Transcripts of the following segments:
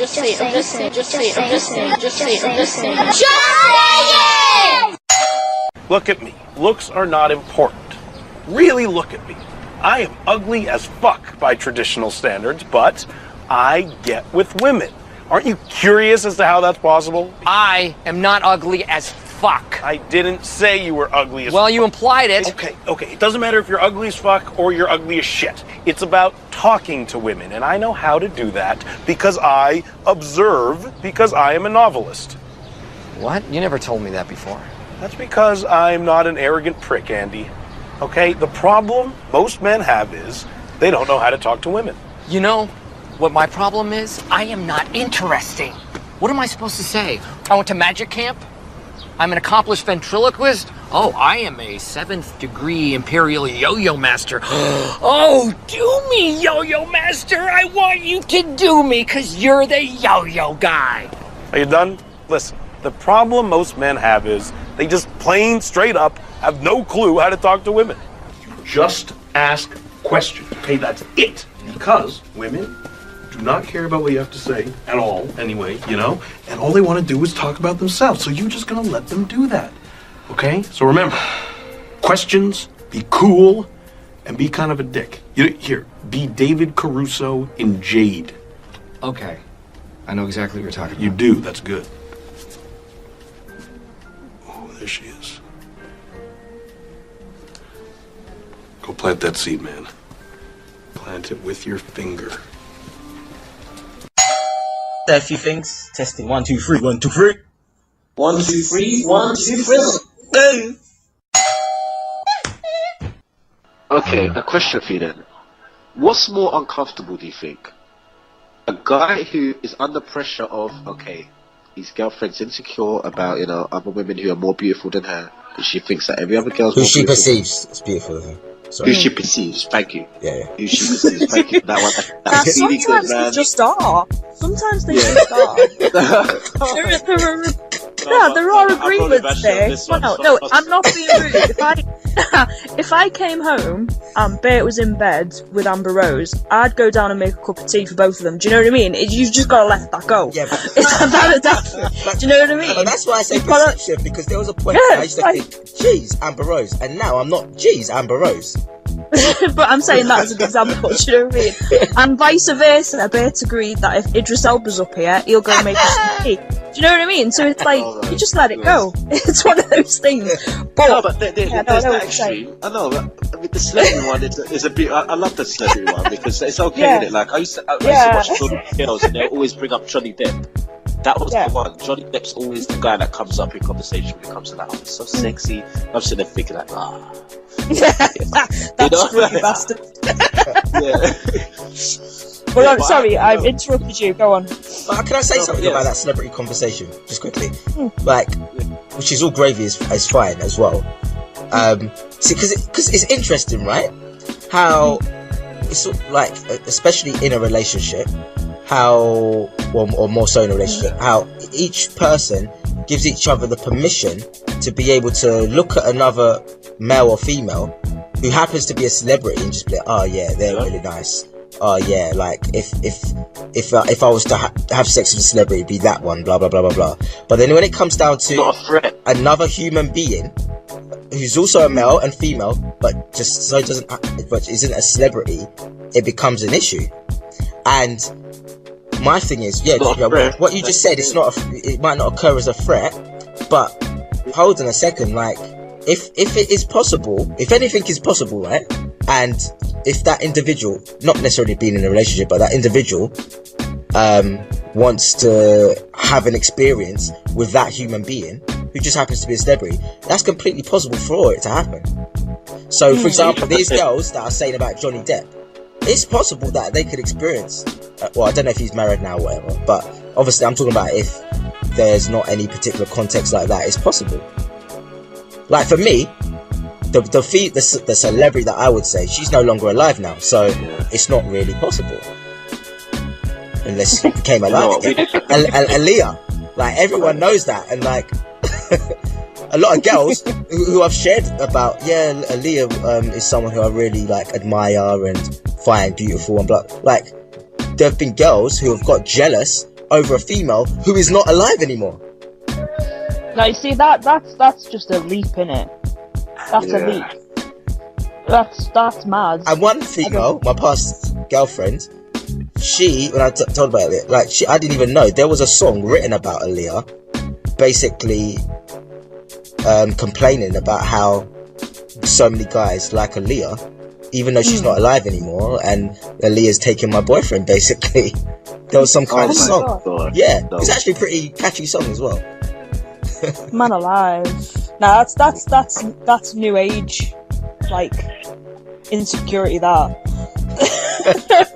Just say it. Look at me. Looks are not important. Really look at me. I am ugly as fuck by traditional standards, but I get with women. Aren't you curious as to how that's possible? I am not ugly as fuck. I didn't say you were ugly as fuck. Well, you implied it. Okay. It doesn't matter if you're ugly as fuck or you're ugly as shit. It's about talking to women, and I know how to do that because I observe, because I am a novelist. What? You never told me that before. That's because I'm not an arrogant prick, Andy. Okay, the problem most men have is they don't know how to talk to women. You know what my problem is? I am not interesting. What am I supposed to say? I went to magic camp? I'm an accomplished ventriloquist? Oh, I am a 7th degree imperial yo-yo master. Oh, do me, yo-yo master. I want you to do me because you're the yo-yo guy. Are you done? Listen, the problem most men have is they just plain straight up have no clue how to talk to women. Just ask questions, okay? That's it. Because women do not care about what you have to say at all, anyway, you know? And all they want to do is talk about themselves. So you're just going to let them do that, okay? So remember, questions, be cool, and be kind of a dick. Here, be David Caruso in Jade. Okay. I know exactly what you're talking about. You do, that's good. Oh, there she is. Go plant that seed, man. Plant it with your finger. A few things. Testing 1, 2, 3. 1, 2, 3. 1, 2, 3. 1, 2, 3. Go. Okay, a question for you then. What's more uncomfortable, do you think? A guy who is under pressure of, okay, his girlfriend's insecure about, you know, other women who are more beautiful than her, and she thinks that every other girl's Who more she beautiful. perceives as beautiful than her. Sorry. Who she perceives, thank you. Yeah. Who she perceives, thank you. That one, that's really good, Sometimes man. they just are. Sometimes they just are. There are agreements there. Well, no, I'm not being rude. If I came home and Bert was in bed with Amber Rose, I'd go down and make a cup of tea for both of them. Do you know what I mean? You've just got to let that go. Yeah, but do you know what I mean? But that's why I say perception, because there was a point where I used to think, geez, Amber Rose, and now I'm not, geez, Amber Rose. But I'm saying that as an example, do you know what I mean? And vice versa, Bert agreed that if Idris Elba's up here, he'll go and make us some tea. Do you know what I mean? So it's like, you just let it go. It's one of those things. But, No, but there's that extreme. I know, but I mean, the celebrity one is a bit. I love the celebrity one because it's okay, isn't it? Like I used to watch Johnny Girls, and they always bring up Johnny Depp. That was the one. Johnny Depp's always the guy that comes up in conversation when it comes to that. Oh, it's so sexy. I'm sitting there thinking like, that's screwy bastard. Yeah. Well, I'm sorry, I've interrupted you. Go on. But can I say something about that celebrity conversation, just quickly? Like, which is all gravy is fine as well. See, because it's interesting, right? How it's sort of like, especially in a relationship, how, or more so in a relationship, how each person gives each other the permission to be able to look at another male or female who happens to be a celebrity and just be like, oh yeah, they're really nice. Oh yeah, like if I was to have sex with a celebrity, it'd be that one, blah blah blah blah blah. But then when it comes down to another human being who's also a male and female, but just so but isn't a celebrity, it becomes an issue. And my thing is, what you just said, it might not occur as a threat, but hold on a second, like if it is possible, if anything is possible, right? And if that individual, not necessarily being in a relationship, but that individual wants to have an experience with that human being who just happens to be a celebrity, that's completely possible for it to happen. So, for example, these girls that are saying about Johnny Depp, it's possible that they could experience, well, I don't know if he's married now or whatever, but obviously I'm talking about if there's not any particular context like that, it's possible. Like for me, the celebrity that I would say, she's no longer alive now, so it's not really possible unless she became alive again. Aaliyah, like everyone knows that, and like a lot of girls who I've shared about, Aaliyah is someone who I really like admire and find beautiful and blah. Like there have been girls who have got jealous over a female who is not alive anymore. Now you see that's just a leap, innit? That's a leap. That's mad. And one female, my past girlfriend, she, when I told about it, like, I didn't even know there was a song written about Aaliyah, basically complaining about how so many guys like Aaliyah, even though she's not alive anymore, and Aaliyah's taking my boyfriend, basically. There was some kind of song. God. Yeah, it's actually a pretty catchy song as well. Man alive. Nah, that's new age, like, insecurity, that.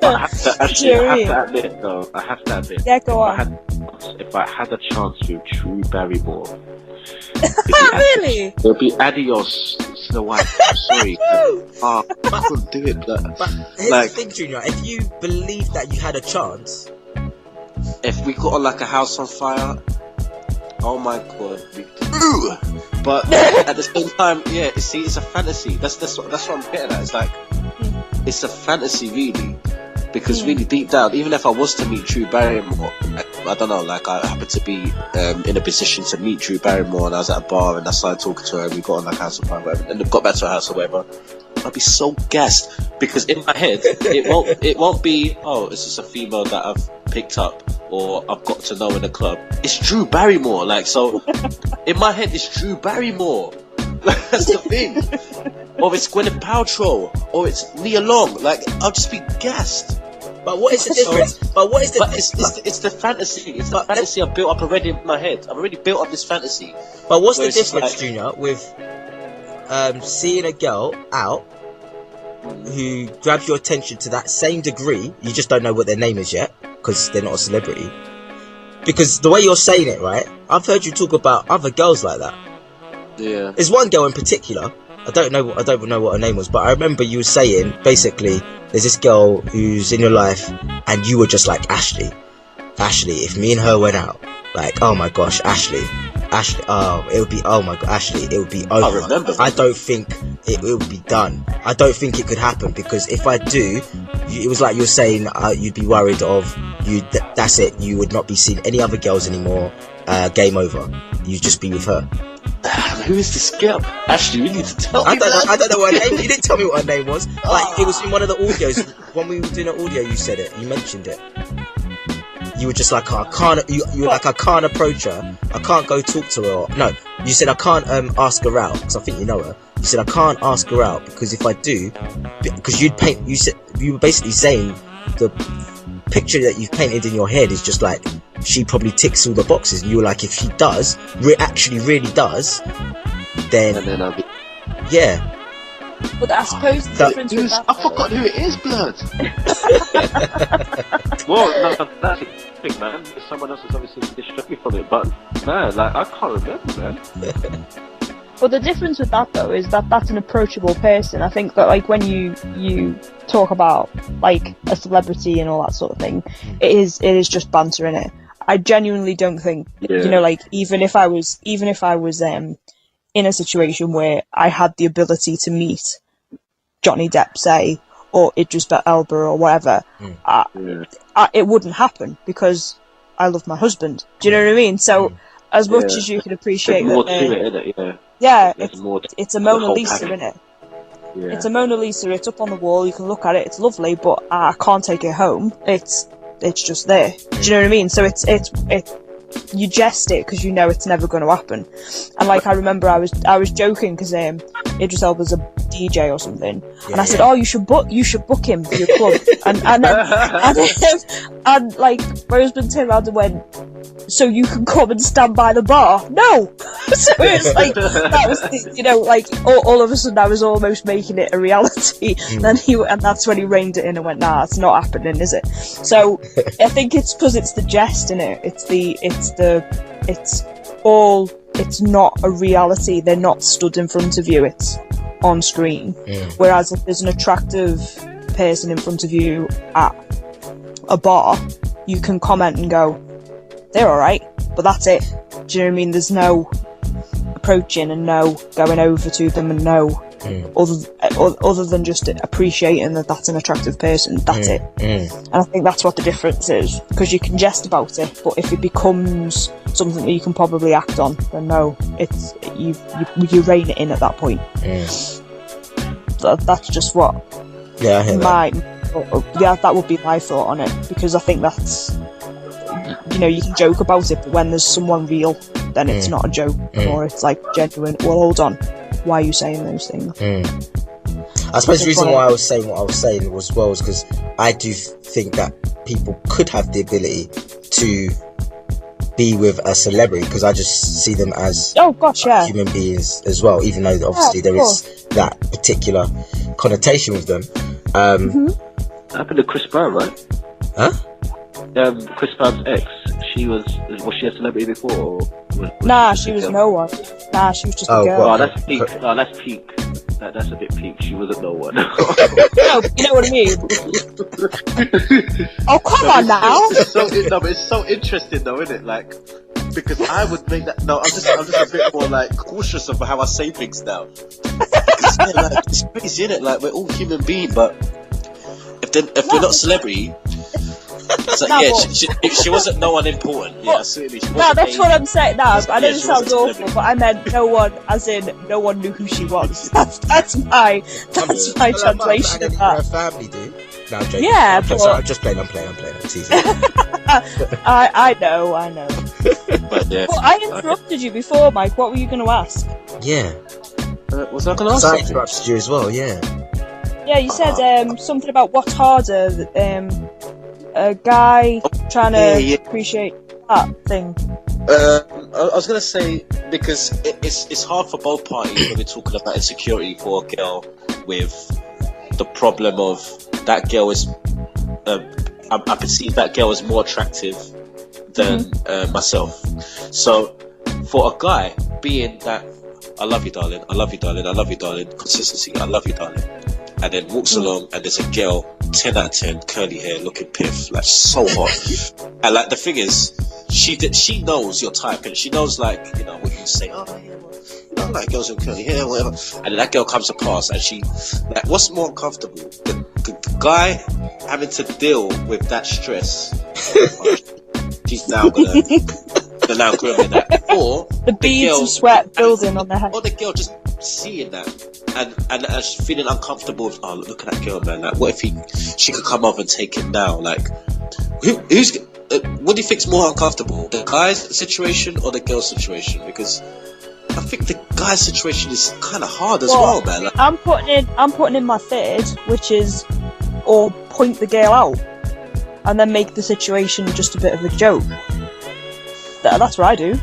I have to admit, though. I have to admit. Yeah, go on. If I had a chance with Drew Barrymore, really? it'll be adios, Snow White. I'm sorry. I couldn't do it. But here's like, the thing, Junior. If you believe that you had a chance, if we got like a house on fire, oh my god. But at the same time, yeah, see, it's a fantasy. That's what I'm getting at. It's like, it's a fantasy, really. Because really deep down, even if I was to meet Drew Barrymore, I don't know, like, I happened to be in a position to meet Drew Barrymore, and I was at a bar and I started talking to her, and we got on like house of fire, whatever, and got back to her house or whatever. I'd be so gassed, because in my head it won't be, oh, it's just a female that I've picked up or I've got to know in the club. It's Drew Barrymore, like, so in my head it's Drew Barrymore. That's the thing. Or it's Gwyneth Paltrow, or it's Nia Long. Like, I'll just be gassed. but what is the difference? It's the fantasy. It's the fantasy I've built up already in my head. I've already built up this fantasy. But what's the difference, like, Junior, with seeing a girl out who grabs your attention to that same degree? You just don't know what their name is yet, because they're not a celebrity. Because the way you're saying it, right? I've heard you talk about other girls like that. Yeah. There's one girl in particular. I don't know what her name was, but I remember you saying, basically, there's this girl who's in your life, and you were just like, Ashley, if me and her went out, like, oh my gosh, Ashley, oh, it would be, oh my god, Ashley, it would be over. I remember. I don't think it would be done. I don't think it could happen, because if I do, it was like you're saying, you'd be worried of, that's it, you would not be seeing any other girls anymore, game over, you'd just be with her. Who is this girl? Ashley, we need to tell me. I don't know what her name. You didn't tell me what her name was. Like, it was in one of the audios. When we were doing an audio, you said it. You mentioned it. You were just like, oh, I can't. You were like, I can't approach her. I can't go talk to her. Or, no, you said I can't ask her out, because I think you know her. You said I can't ask her out because if I do, because you were basically saying the picture that you've painted in your head is just like, she probably ticks all the boxes, and you were like, if she does, actually really does, then I'll be... yeah. But I suppose the difference with that, I forgot who it is, blood. Well, no, that's the thing, man. Someone else has obviously distracted me from it, but man, like, I can't remember, man. But the difference with that, though, is that that's an approachable person. I think that, like, when you talk about, like, a celebrity and all that sort of thing, it is just banter, innit? I genuinely don't think, you know, like, even if I was in a situation where I had the ability to meet Johnny Depp, say, or Idris Elba or whatever, it wouldn't happen, because I love my husband. Do you know what I mean? So, as much as you can appreciate that, it's a Mona Lisa, innit? Yeah. It's a Mona Lisa. It's up on the wall. You can look at it. It's lovely, but I can't take it home. It's just there. Do you know what I mean? So it's you jest it because you know it's never going to happen. And like, I remember I was joking because Idris Elba's a DJ or something, and I said, "Oh, you should book him for your club." and like, my husband turned around and went, "So you can come and stand by the bar?" No. So it's like, that was the, you know, like, all of a sudden I was almost making it a reality, and that's when he reined it in and went, "Nah, it's not happening, is it?" So I think it's because it's the jest in it. It's not a reality. They're not stood in front of you. It's on screen. Whereas if there's an attractive person in front of you at a bar, you can comment and go, "They're alright," but that's it. Do you know what I mean? There's no approaching and no going over to them and no other than just appreciating that that's an attractive person. That's it. And I think that's what the difference is, because you can jest about it, but if it becomes something that you can probably act on, then no, it's you rein it in at that point. That's just what I hear that would be my thought on it, because I think that's, you can joke about it, but when there's someone real, then it's not a joke, or it's like genuine. Well, hold on, why are you saying those things? I suppose the reason why I was saying what I was saying was because I do think that people could have the ability to be with a celebrity, because I just see them as human beings as well, even though obviously there is that particular connotation with them. Happened to Chris Brown, right? Huh? Chris Brown's ex. Was she a celebrity before? Or she was no one. She was just a girl. Oh, that's peak. Oh, that's peak. That's a bit peak. She wasn't no one. No, you know what I mean. Oh, come on now. But it's so interesting though, isn't it? Like, because I would make that. No, I'm just a bit more like cautious of how I say things now. It's crazy, isn't it? Like, we're all human beings, but if we're not celebrity. So, she wasn't no one important. Yeah, absolutely. No, that's what I'm saying. No, I know it sounds awful, but I meant no one, as in no one knew who she was. That's my translation of that. Her family do. No, I'm joking. Yeah, I'm just playing. I'm teasing. I know. But yeah. Well, I interrupted you before, Mike. What were you going to ask? Yeah. Was I going to ask? I interrupted you as well. Yeah. Yeah, you said something about what's harder. A guy trying to appreciate that thing. I was going to say, because it's hard for both parties when we're talking about insecurity for a girl with the problem of that girl is, I perceive that girl as more attractive than myself. So for a guy being that, I love you darling, I love you darling, I love you darling, consistency, I love you darling, and then walks along and there's a girl 10 out of 10, curly hair, looking piff, like so hot. And like the thing is, she knows your type, and she knows like, what you say, oh yeah, well, I like girls with curly hair, whatever. And then that girl comes across and she, like, what's more uncomfortable? The guy having to deal with that stress. She's now gonna grow with that. Or the beads of sweat building on the head. Or the girl just seeing that and she's feeling uncomfortable with, oh, look at that girl, man. Like, what if she could come up and take him now? Like, what do you think's more uncomfortable, the guy's situation or the girl's situation? Because I think the guy's situation is kind of hard as well, man. Like, I'm putting in my third, which is, or point the girl out and then make the situation just a bit of a joke. That's what I do.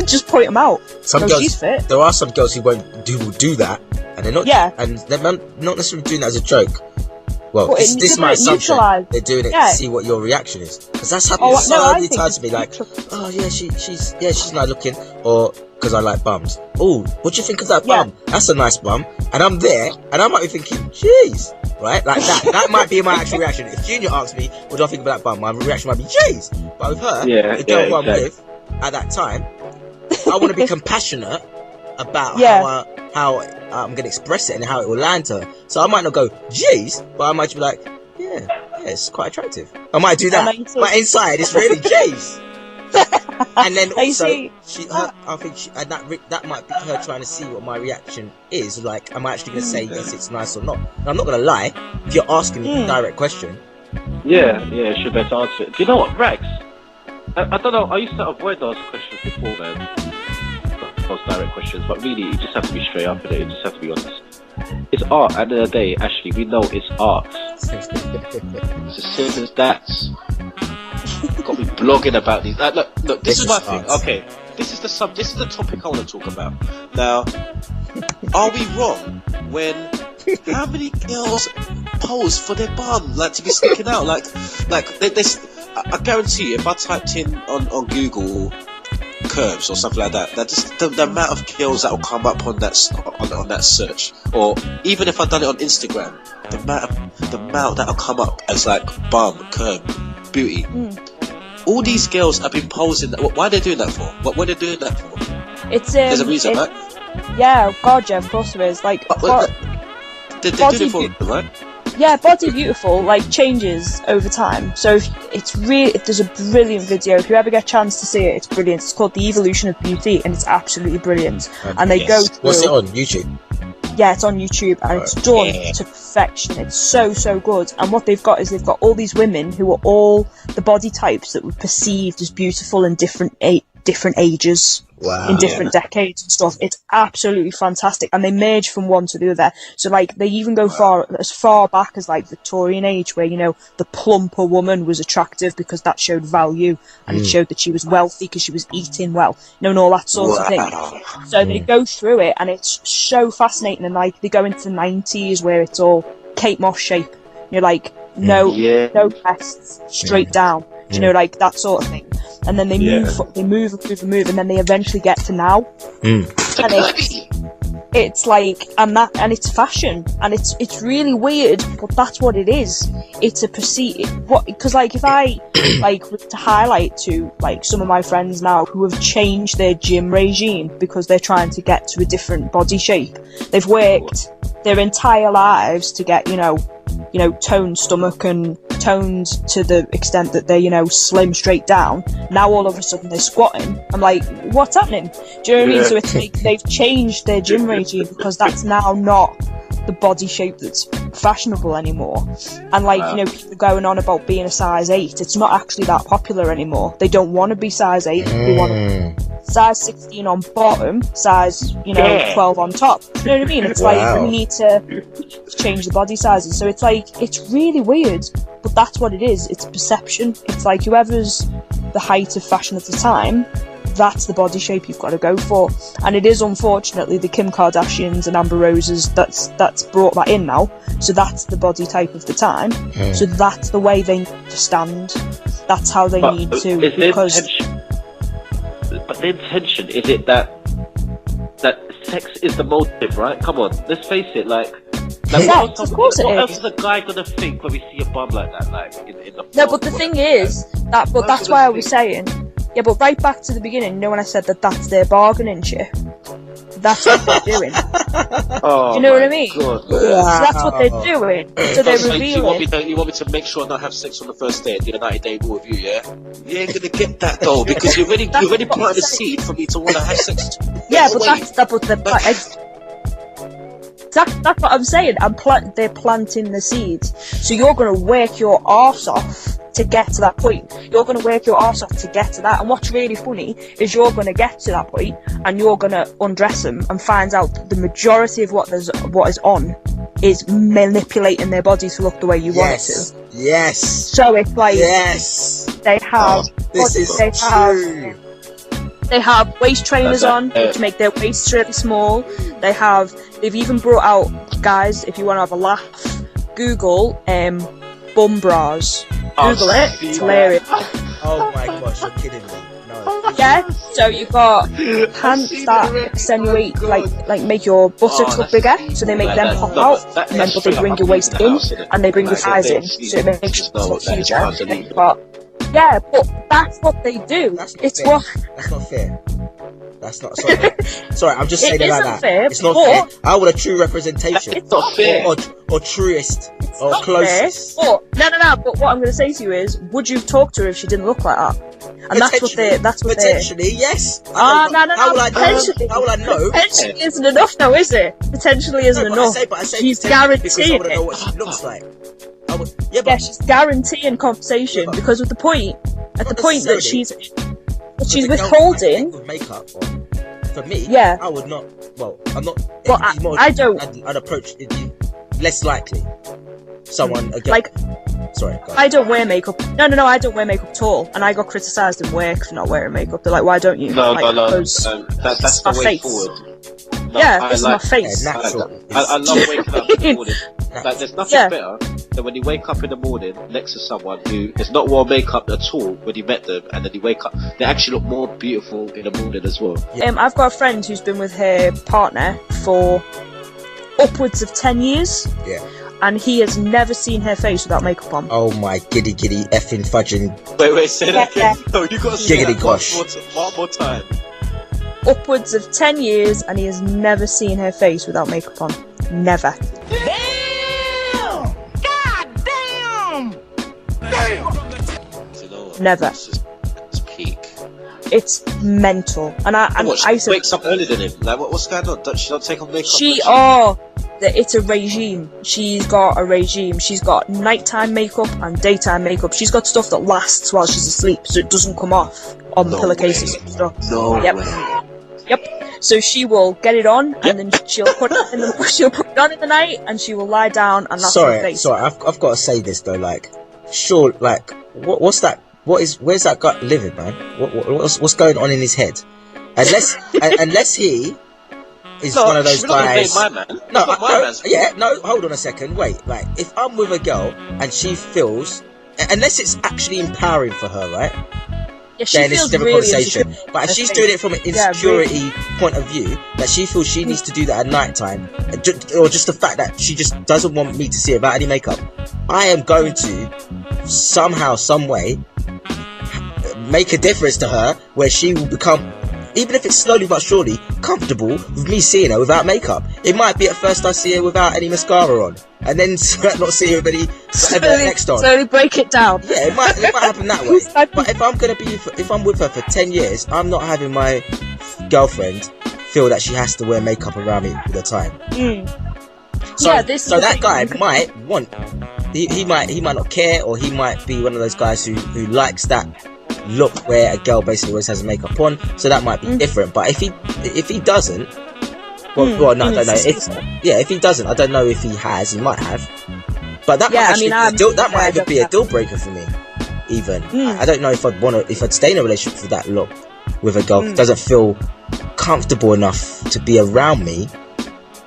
Just point them out. She's fit. There are some girls who will do that, and they're not. Yeah. And they're not necessarily doing that as a joke. Well, this is my assumption. They're doing it to see what your reaction is, because that's happened so many times to me. Like, oh yeah, she's nice looking, or because I like bums. Oh, what do you think of that bum? That's a nice bum. And I'm there, and I might be thinking, jeez, right? Like that. That might be my actual reaction. If Junior asks me, what do I think about that bum? My reaction might be, jeez. But with her, the girl I'm with at that time, I want to be compassionate about how I'm going to express it and how it will land to her. So I might not go, jeez, but I might be like, yeah, it's quite attractive. I might do that, but inside it's really jeez. And then also, I think that might be her trying to see what my reaction is. Like, am I actually going to say yes, it's nice or not? And I'm not going to lie. If you're asking me a direct question, it's your best answer. Do you know what, Rex? I don't know. I used to avoid those questions before, man. Those direct questions, but really, you just have to be straight up with it. You just have to be honest. It's art. At the end of the day, actually, we know it's art. It's as simple as that. Got me blogging about these. Look. This is my thing. Okay, this is the topic I want to talk about. Now, are we wrong when how many girls pose for their bum, like to be sticking out, like I guarantee you, if I typed in on Google curves or something like that, just the amount of girls that will come up on that search, or even if I've done it on Instagram, the amount that will come up as like bum, curve, booty. All these girls have been posing. Why are they doing that for? What are they doing that for? It's there's a reason, right? Yeah, God, yeah, of course there is. Like, They do it for them, right? Yeah, Body Beautiful like changes over time. So there's a brilliant video. If you ever get a chance to see it, it's brilliant. It's called The Evolution of Beauty, and it's absolutely brilliant. And they go through. What's it on YouTube? Yeah, it's on YouTube, and it's done to perfection. It's so good. And what they've got all these women who are all the body types that were perceived as beautiful in different ages. Wow. In different decades and stuff. It's absolutely fantastic, and they merge from one to the other. So like they even go as far back as like Victorian age, where the plumper woman was attractive because that showed value, and it showed that she was wealthy because she was eating well, and all that sort of thing. So they go through it, and it's so fascinating. And like they go into the 90s where it's all Kate Moss shape. Like no breasts, straight down. Like that sort of thing. And then they move, and then they eventually get to now. And it's like, and it's fashion, and it's really weird, but that's what it is. It's a because like if I like was to highlight to like some of my friends now who have changed their gym regime because they're trying to get to a different body shape. They've worked their entire lives to get toned stomach and toned to the extent that they're slim straight down. Now all of a sudden they're squatting. I'm like, what's happening? Do you know what I mean? So it's like they've changed their gym regime because that's now not the body shape that's fashionable anymore. And like people are going on about being a size 8. It's not actually that popular anymore. They don't want to be size 8. They want size 16 on bottom, size 12 on top. Do you know what I mean? It's like we need to change the body sizes. So it's like it's really weird, but that's what it is. It's perception. It's like whoever's the height of fashion at the time, that's the body shape you've got to go for. And it is unfortunately the Kim Kardashians and Amber Roses that's brought that in now. So that's the body type of the time. So that's the way they need to stand. That's how they need to. But the intention, is it that sex is the motive, right? Come on, let's face it, like yes, of course it is. What else is a guy gonna think when we see a bum like that, like in the No, but the thing is, that's why I was saying, yeah, but right back to the beginning, when I said that's their bargaining chip, that's what they're doing. Oh, do you know what I mean? God. So that's what they're doing. So they're revealing. You want me to make sure not have sex on the first day and do the 90-day rule review, yeah? You ain't gonna get that though, because you're already planting the seed for me to want to have sex. Yeah, but that's what I'm saying. They're planting the seeds. So you're going to work your arse off to get to that point. You're going to work your arse off to get to that. And what's really funny is you're going to get to that point and you're going to undress them and find out that the majority of what is on is manipulating their body to look the way you want it to. Yes. So it's like they have. They have waist trainers on, which make their waists really small. They've even brought out, guys, if you want to have a laugh, Google bum bras. Google it, it's hilarious. Oh my gosh, you're kidding me. No. Yeah, so you've got pants that accentuate, like make your buttocks look bigger, so they make them pop out, and then but they bring your waist in, and they bring your thighs in, so it makes you look huger. But yeah, but that's what they do. That's not fair. That's not sorry. I'm just saying it like that. Fair, it's not fair. I want a true representation. It's not fair. Or truest. Or closest. But, no. But what I'm going to say to you is, would you talk to her if she didn't look like that? And that's what they. Potentially, yes. No. How will I know? Potentially isn't enough, though, is it? Potentially isn't enough. I say she's guaranteeing because I want to know what she looks like. She's guaranteeing conversation because at the point that she's withholding with makeup on. For me, yeah, I would not. Well, I'm not. Well, I don't. I'd approach it less likely. Someone again. Like, sorry. I don't wear makeup. No. I don't wear makeup at all, and I got criticised in work for not wearing makeup. They're like, "Why don't you?" No. That's the way forward. No, yeah, it's my face. Yeah, I love waking up in the morning. Like, there's nothing better than when you wake up in the morning next to someone who has not worn makeup at all when you met them, and then you wake up, they actually look more beautiful in the morning as well. I've got a friend who's been with her partner for upwards of 10 years. Yeah. And he has never seen her face without makeup on. Oh my giddy effing fudging. Wait, say that again. No, you got to say Giggity that gosh. one more time. Upwards of 10 years, and he has never seen her face without makeup on. Never. Damn! Never. It's peak. It's mental. And she wakes up earlier than him. Like, what's going on? Does she not take off makeup? It's a regime. She's got a regime. She's got nighttime makeup and daytime makeup. She's got stuff that lasts while she's asleep, so it doesn't come off on the pillowcases and stuff. Yep. So she will get it on, and then she'll put it on in the night, and she will lie down, and that's her face. Sorry, I've got to say this though. Like, sure, like, what's that? Where's that guy living, man? What's going on in his head? Unless he is one of those guys. My man. Hold on a second. Wait, like, if I'm with a girl and she feels, unless it's actually empowering for her, right? Yeah, then it's a different conversation. But if she's doing it from an insecurity really. point of view, that she feels she needs to do that at night time, or just the fact that she just doesn't want me to see her without any makeup, I am going to somehow, some way, make a difference to her where she will become, even if it's slowly but surely, comfortable with me seeing her without makeup. It might be at first I see her without any mascara on, and then not see her with any whatever next on. Slowly break it down. Yeah, it might happen that way. But if I'm with her for 10 years, I'm not having my girlfriend feel that she has to wear makeup around me all the time. So that guy might want. He might not care, or he might be one of those guys who likes that look where a girl basically always has makeup on, so that might be different. But if he doesn't, I don't know. If he doesn't, I don't know if he has. He might have, but that might even be a deal breaker for me. Even I don't know if I'd stay in a relationship with that look with a girl who doesn't feel comfortable enough to be around me.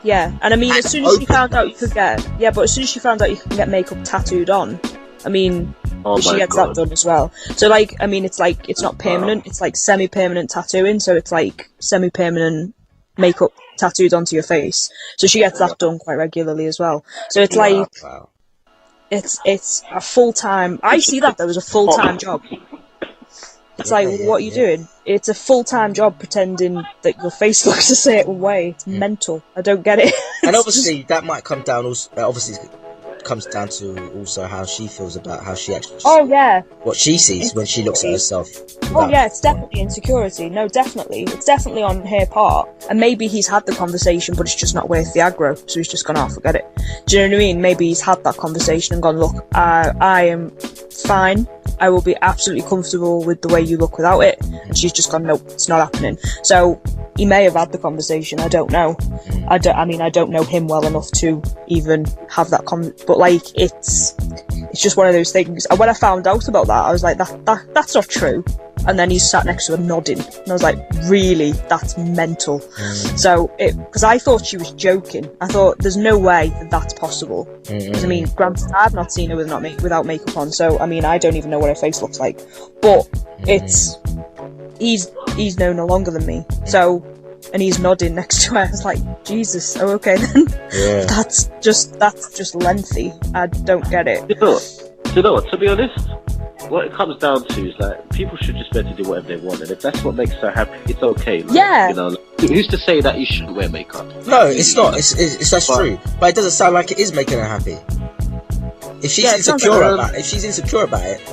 Yeah, and I mean, as soon as she found out you could get makeup tattooed on, I mean, she gets that done as well. So, like, I mean, it's not permanent, it's like semi-permanent tattooing, so it's like semi-permanent makeup tattooed onto your face. So she gets that done quite regularly as well. So it's it's a full-time, I see that though as a full-time job. It's like, what are you doing? It's a full-time job pretending that your face looks a certain way. It's mental. I don't get it. And obviously, that might come down also, comes down to also how she feels about how she actually what she sees when she looks at herself. It's definitely insecurity. No, definitely, it's definitely on her part. And maybe he's had the conversation, but it's just not worth the aggro, so he's just gone, forget it. Do you know what I mean? Maybe he's had that conversation and gone, look, I am fine, I will be absolutely comfortable with the way you look without it. And she's just gone, nope, it's not happening. So he may have had the conversation, I don't know. I don't know him well enough to even have that but like, it's just one of those things. And when I found out about that, I was like, that's not true. And then he's sat next to her nodding, and I was like, really? That's mental. So, because I thought she was joking. I thought, there's no way that's possible. Because I mean, granted, I've not seen her without makeup on, so I mean, I don't even know what her face looks like. But he's known her longer than me, so, and he's nodding next to her. I was like, Jesus, okay then. Yeah. That's just lengthy. I don't get it. You know what? To be honest, what it comes down to is like, people should just be able to do whatever they want, and if that's what makes her happy, it's okay. Like, yeah. You know, who's to say that you shouldn't wear makeup? No, it's not. That's true. But it doesn't sound like it is making her happy. If she's insecure about it,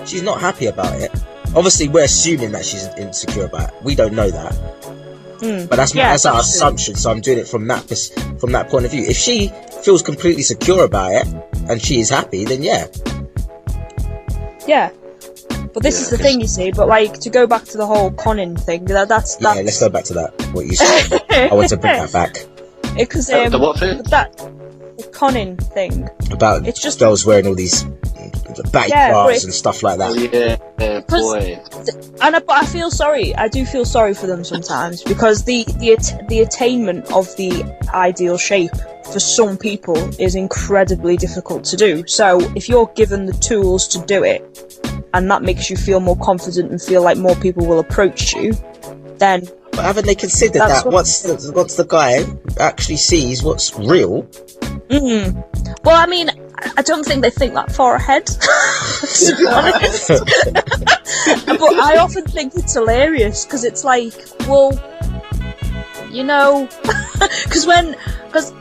she's not happy about it. Obviously, we're assuming that she's insecure about it. We don't know that. But that's our assumption. So I'm doing it from that point of view. If she feels completely secure about it and she is happy, then yeah. Yeah. But this is the thing, you see. But like, to go back to the whole conning thing, that's yeah. Let's go back to that. What you said. I want to bring that back. Because the what thing? The conning thing. About it's just girls wearing all these baggy bras and stuff like that. Yeah, boy. But I feel sorry. I do feel sorry for them sometimes, because the attainment of the ideal shape for some people is incredibly difficult to do. So if you're given the tools to do it, and that makes you feel more confident and feel like more people will approach you, then. But haven't they considered that once the guy actually sees what's real? Well, I mean, I don't think they think that far ahead, to be honest. But I often think it's hilarious, because it's like, well, you know, because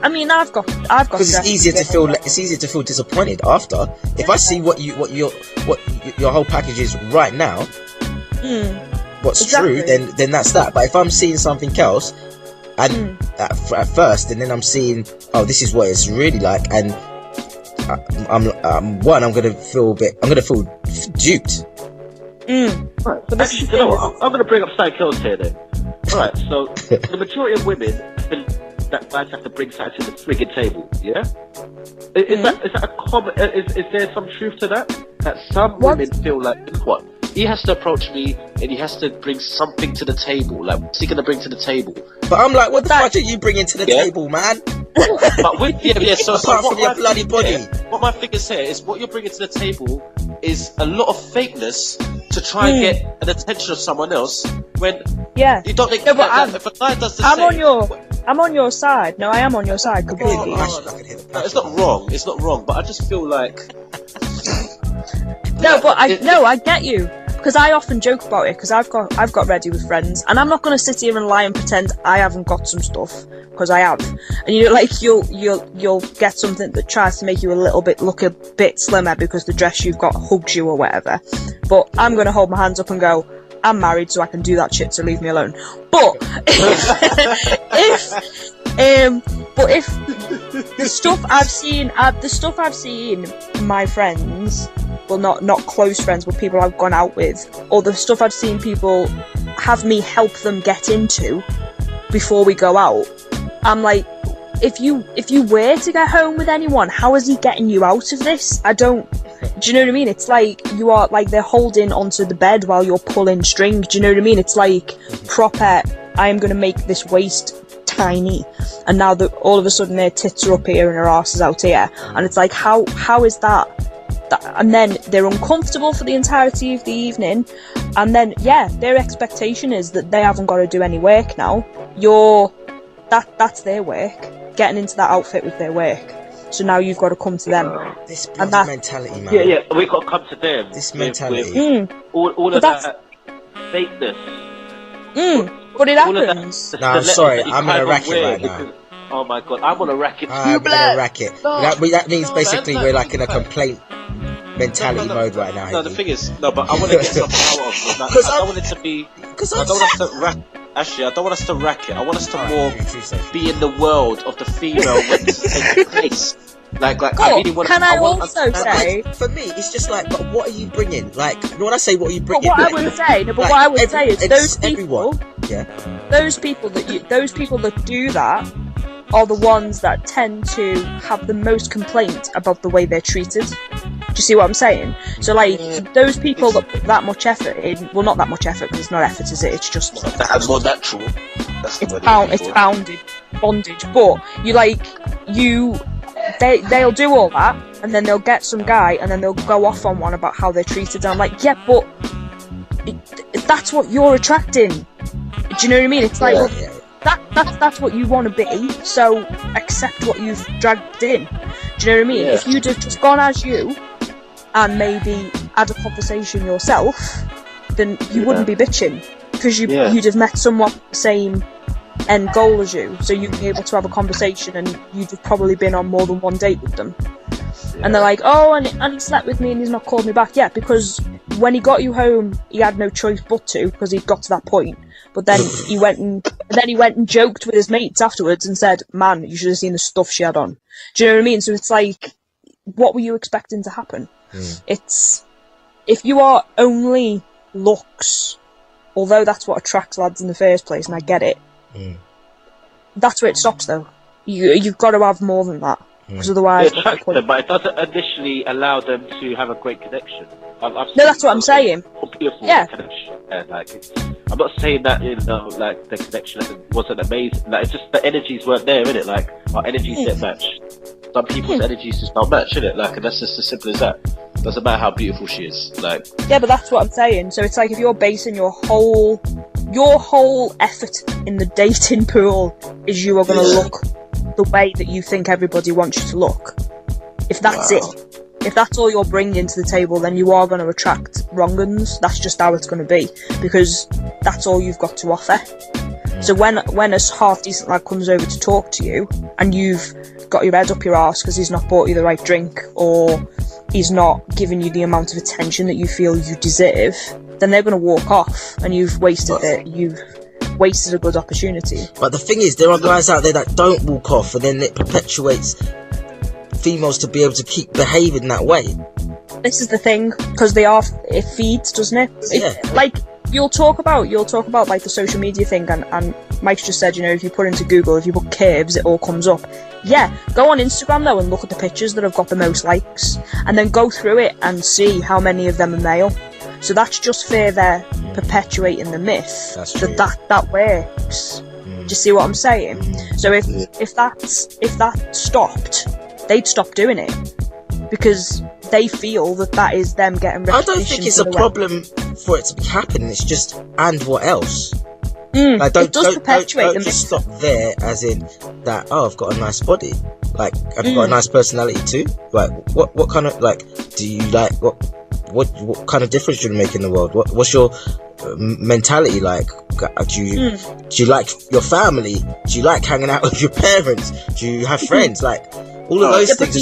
I mean I've got because it's easier to feel disappointed after. If I see what your whole package is right now, what's true, then that's that. But if I'm seeing something else, and at first, and then I'm seeing, oh, this is what it's really like, and I'm gonna feel duped. Right, but actually, you know what? I'm going to bring up something else here then. Alright, so the majority of women feel that guys have to bring something to the frigging table, yeah? Is that a common, is there some truth to that? That some women feel like, what? He has to approach me and he has to bring something to the table. Like, what's he going to bring to the table? But I'm like, what the fuck are you bringing to the table, man? But with, so apart from your bloody body. What my thing is here is what you're bringing to the table is a lot of fakeness to try and get an attention of someone else when you don't think if a guy does the same. I'm on your side. No, I am on your side completely. It's not wrong. It's not wrong. But I just feel like I get you. Because I often joke about it, because I've got ready with friends, and I'm not going to sit here and lie and pretend I haven't got some stuff, because I have. And you'll get something that tries to make you look a bit slimmer because the dress you've got hugs you or whatever. But I'm going to hold my hands up and go, I'm married, so I can do that shit, so leave me alone. But if the stuff I've seen my friends, well, not close friends, but people I've gone out with, or the stuff I've seen people have me help them get into before we go out, I'm like, if you were to get home with anyone, how is he getting you out of this? Do you know what I mean? It's like you are like they're holding onto the bed while you're pulling string. Do you know what I mean? It's like proper, I am going to make this waist tiny, and now that all of a sudden their tits are up here and her arse is out here, and it's like, how is that? And then they're uncomfortable for the entirety of the evening, and then their expectation is that they haven't got to do any work now. That's their work. Getting into that outfit with their work. So now you've got to come to them. This mentality, man. Yeah, we got to come to them. This mentality. All of that fakeness. But it happens. No, I'm sorry. I'm in a racket right now. Oh my god, I'm on a racket. I'm in a racket. That means basically we're like in a complaint mentality mode right now. No, the thing is, but I want to get some power off. Like, I don't want it to be. I don't want us to rack. Actually, I don't want us to rack it. I want us to more be in the world of the female when this is taking place. Like I really want. Can I also say? For me, it's just like, but what are you bringing? Like, when I say what are you bringing? What I would say is those people. Yeah. Those people that do that are the ones that tend to have the most complaint about the way they're treated. Do you see what I'm saying? So like those people that put that much effort in, well, not that much effort because it's not effort, is it? It's just that's more natural. It's bondage. But they'll do all that, and then they'll get some guy, and then they'll go off on one about how they're treated. And I'm like, yeah, but that's what you're attracting. Do you know what I mean? It's like that's what you want to be. So accept what you've dragged in. Do you know what I mean? If you'd have just gone as you, and maybe had a conversation yourself, then you wouldn't be bitching, because you'd have met someone with the same end goal as you, so you'd be able to have a conversation, and you'd have probably been on more than one date with them. And they're like, oh, and he slept with me and he's not called me back. Yeah, because when he got you home, he had no choice but to, because he'd got to that point. But then he went and joked with his mates afterwards and said, man, you should have seen the stuff she had on. Do you know what I mean? So it's like, what were you expecting to happen? It's, if you are only looks, although that's what attracts lads in the first place, and I get it, that's where it stops though. You've got to have more than that, because otherwise... It attracts them, but it doesn't initially allow them to have a great connection. That's what I'm saying. Connection. And I'm not saying that the connection wasn't amazing. Like, it's just the energies weren't there, innit? Like, our energies didn't match. Some people's energies just don't match, innit? Like, and that's just as simple as that. Doesn't matter how beautiful she is. Like, yeah, but that's what I'm saying. So it's like, if you're basing your whole effort in the dating pool is you are going to look the way that you think everybody wants you to look. If that's it. If that's all you're bringing to the table, then you are going to attract wrong uns. That's just how it's going to be, because that's all you've got to offer. So when a half decent lad comes over to talk to you, and you've got your head up your arse because he's not bought you the right drink, or he's not giving you the amount of attention that you feel you deserve, then they're going to walk off, and you've wasted it. You've wasted a good opportunity. But the thing is, there are guys out there that don't walk off, and then it perpetuates females to be able to keep behaving that way. This is the thing, because it feeds, doesn't it? Yeah. Like, you'll talk about like the social media thing, and Mike's just said, if you put into Google, if you put curves, it all comes up. Yeah, go on Instagram though and look at the pictures that have got the most likes, and then go through it and see how many of them are male. So that's just further perpetuating the myth that works. Do you see what I'm saying? So if that stopped, they'd stop doing it, because they feel that is them getting recognition. I don't think it's a problem for it to be happening. It's just, and what else? It does perpetuate the myth. Just stop there, as in that. Oh, I've got a nice body. Like, I've got a nice personality too. Like, what kind of, like, do you like? What kind of difference do you make in the world? What's your mentality like? Do you like your family? Do you like hanging out with your parents? Do you have friends? Like, all of those things. Do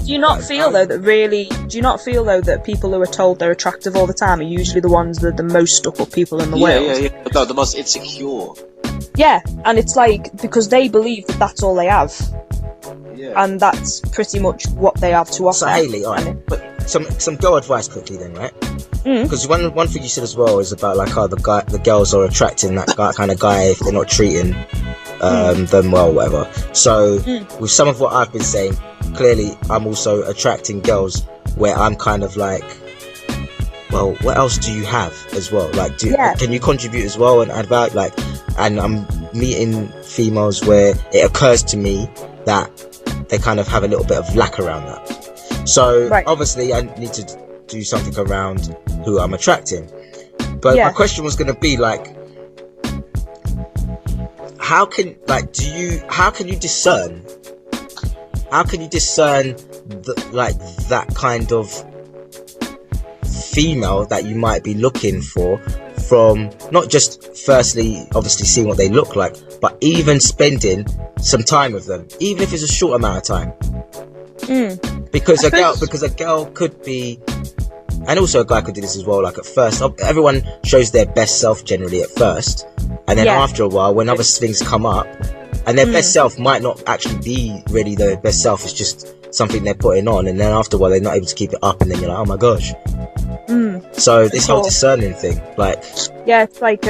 you not feel though that people who are told they're attractive all the time are usually the ones that are the most stuck up people in the world? Yeah. No, the most insecure. Yeah, and it's like, because they believe that that's all they have. Yeah. And that's pretty much what they have to offer. So Hayley, alright, but some girl advice quickly then, right? Because one thing you said as well is about, like, how the girls are attracting that kind of guy if they're not treating them well, whatever. So with some of what I've been saying, clearly I'm also attracting girls where I'm kind of like, well, what else do you have as well? Like, can you contribute as well and add value? Like, and I'm meeting females where it occurs to me that they kind of have a little bit of lack around that. So obviously I need to do something around who I'm attracting. But my question was going to be, like, how can you discern that kind of female that you might be looking for, from not just firstly obviously seeing what they look like, but even spending some time with them, even if it's a short amount of time? Because a girl could be, and also a guy could do this as well, like, at first everyone shows their best self generally at first, and then after a while, when other things come up, and their best self might not actually be really their best self, it's just something they're putting on, and then after a while they're not able to keep it up, and then you're like, oh my gosh. So this whole discerning thing, like, it's like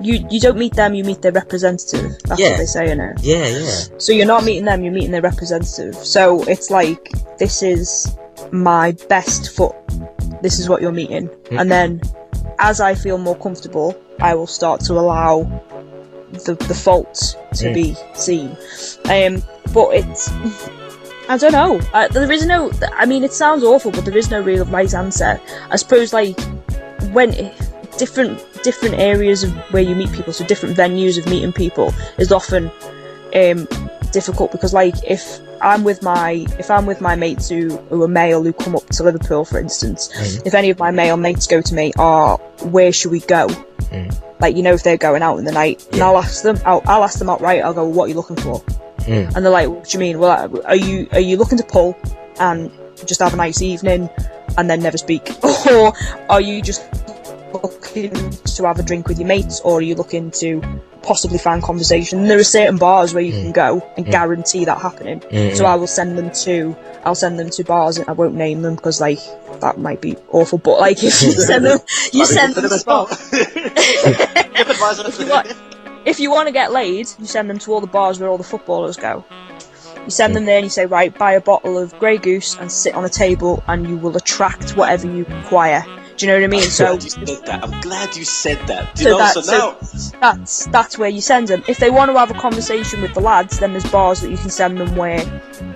you don't meet them, you meet their representative. That's what they say, innit? Yeah. So you're not meeting them, you're meeting their representative. So it's like, this is my best foot, this is what you're meeting, and then as I feel more comfortable, I will start to allow the faults to be seen. But it's, I don't know. There is no. I mean, it sounds awful, but there is no real right answer. I suppose, like, when different areas of where you meet people, so different venues of meeting people, is often difficult, because, like, if I'm with my mates who are male, who come up to Liverpool, for instance, if any of my male mates go to me, where should we go? Like, if they're going out in the night, and I'll ask them outright. I'll go, what are you looking for? And they're like, what do you mean? Well, are you looking to pull and just have a nice evening and then never speak? Or are you just looking to have a drink with your mates? Or are you looking to possibly find conversation? And there are certain bars where you can go and guarantee that happening. So I'll send them to bars, and I won't name them because, like, that might be awful, but, like, if you send them to bars. If you want to get laid, you send them to all the bars where all the footballers go. You send them there and you say, right, buy a bottle of Grey Goose and sit on a table, and you will attract whatever you require. Do you know what I mean? I'm glad you said that. That's where you send them. If they want to have a conversation with the lads, then there's bars that you can send them where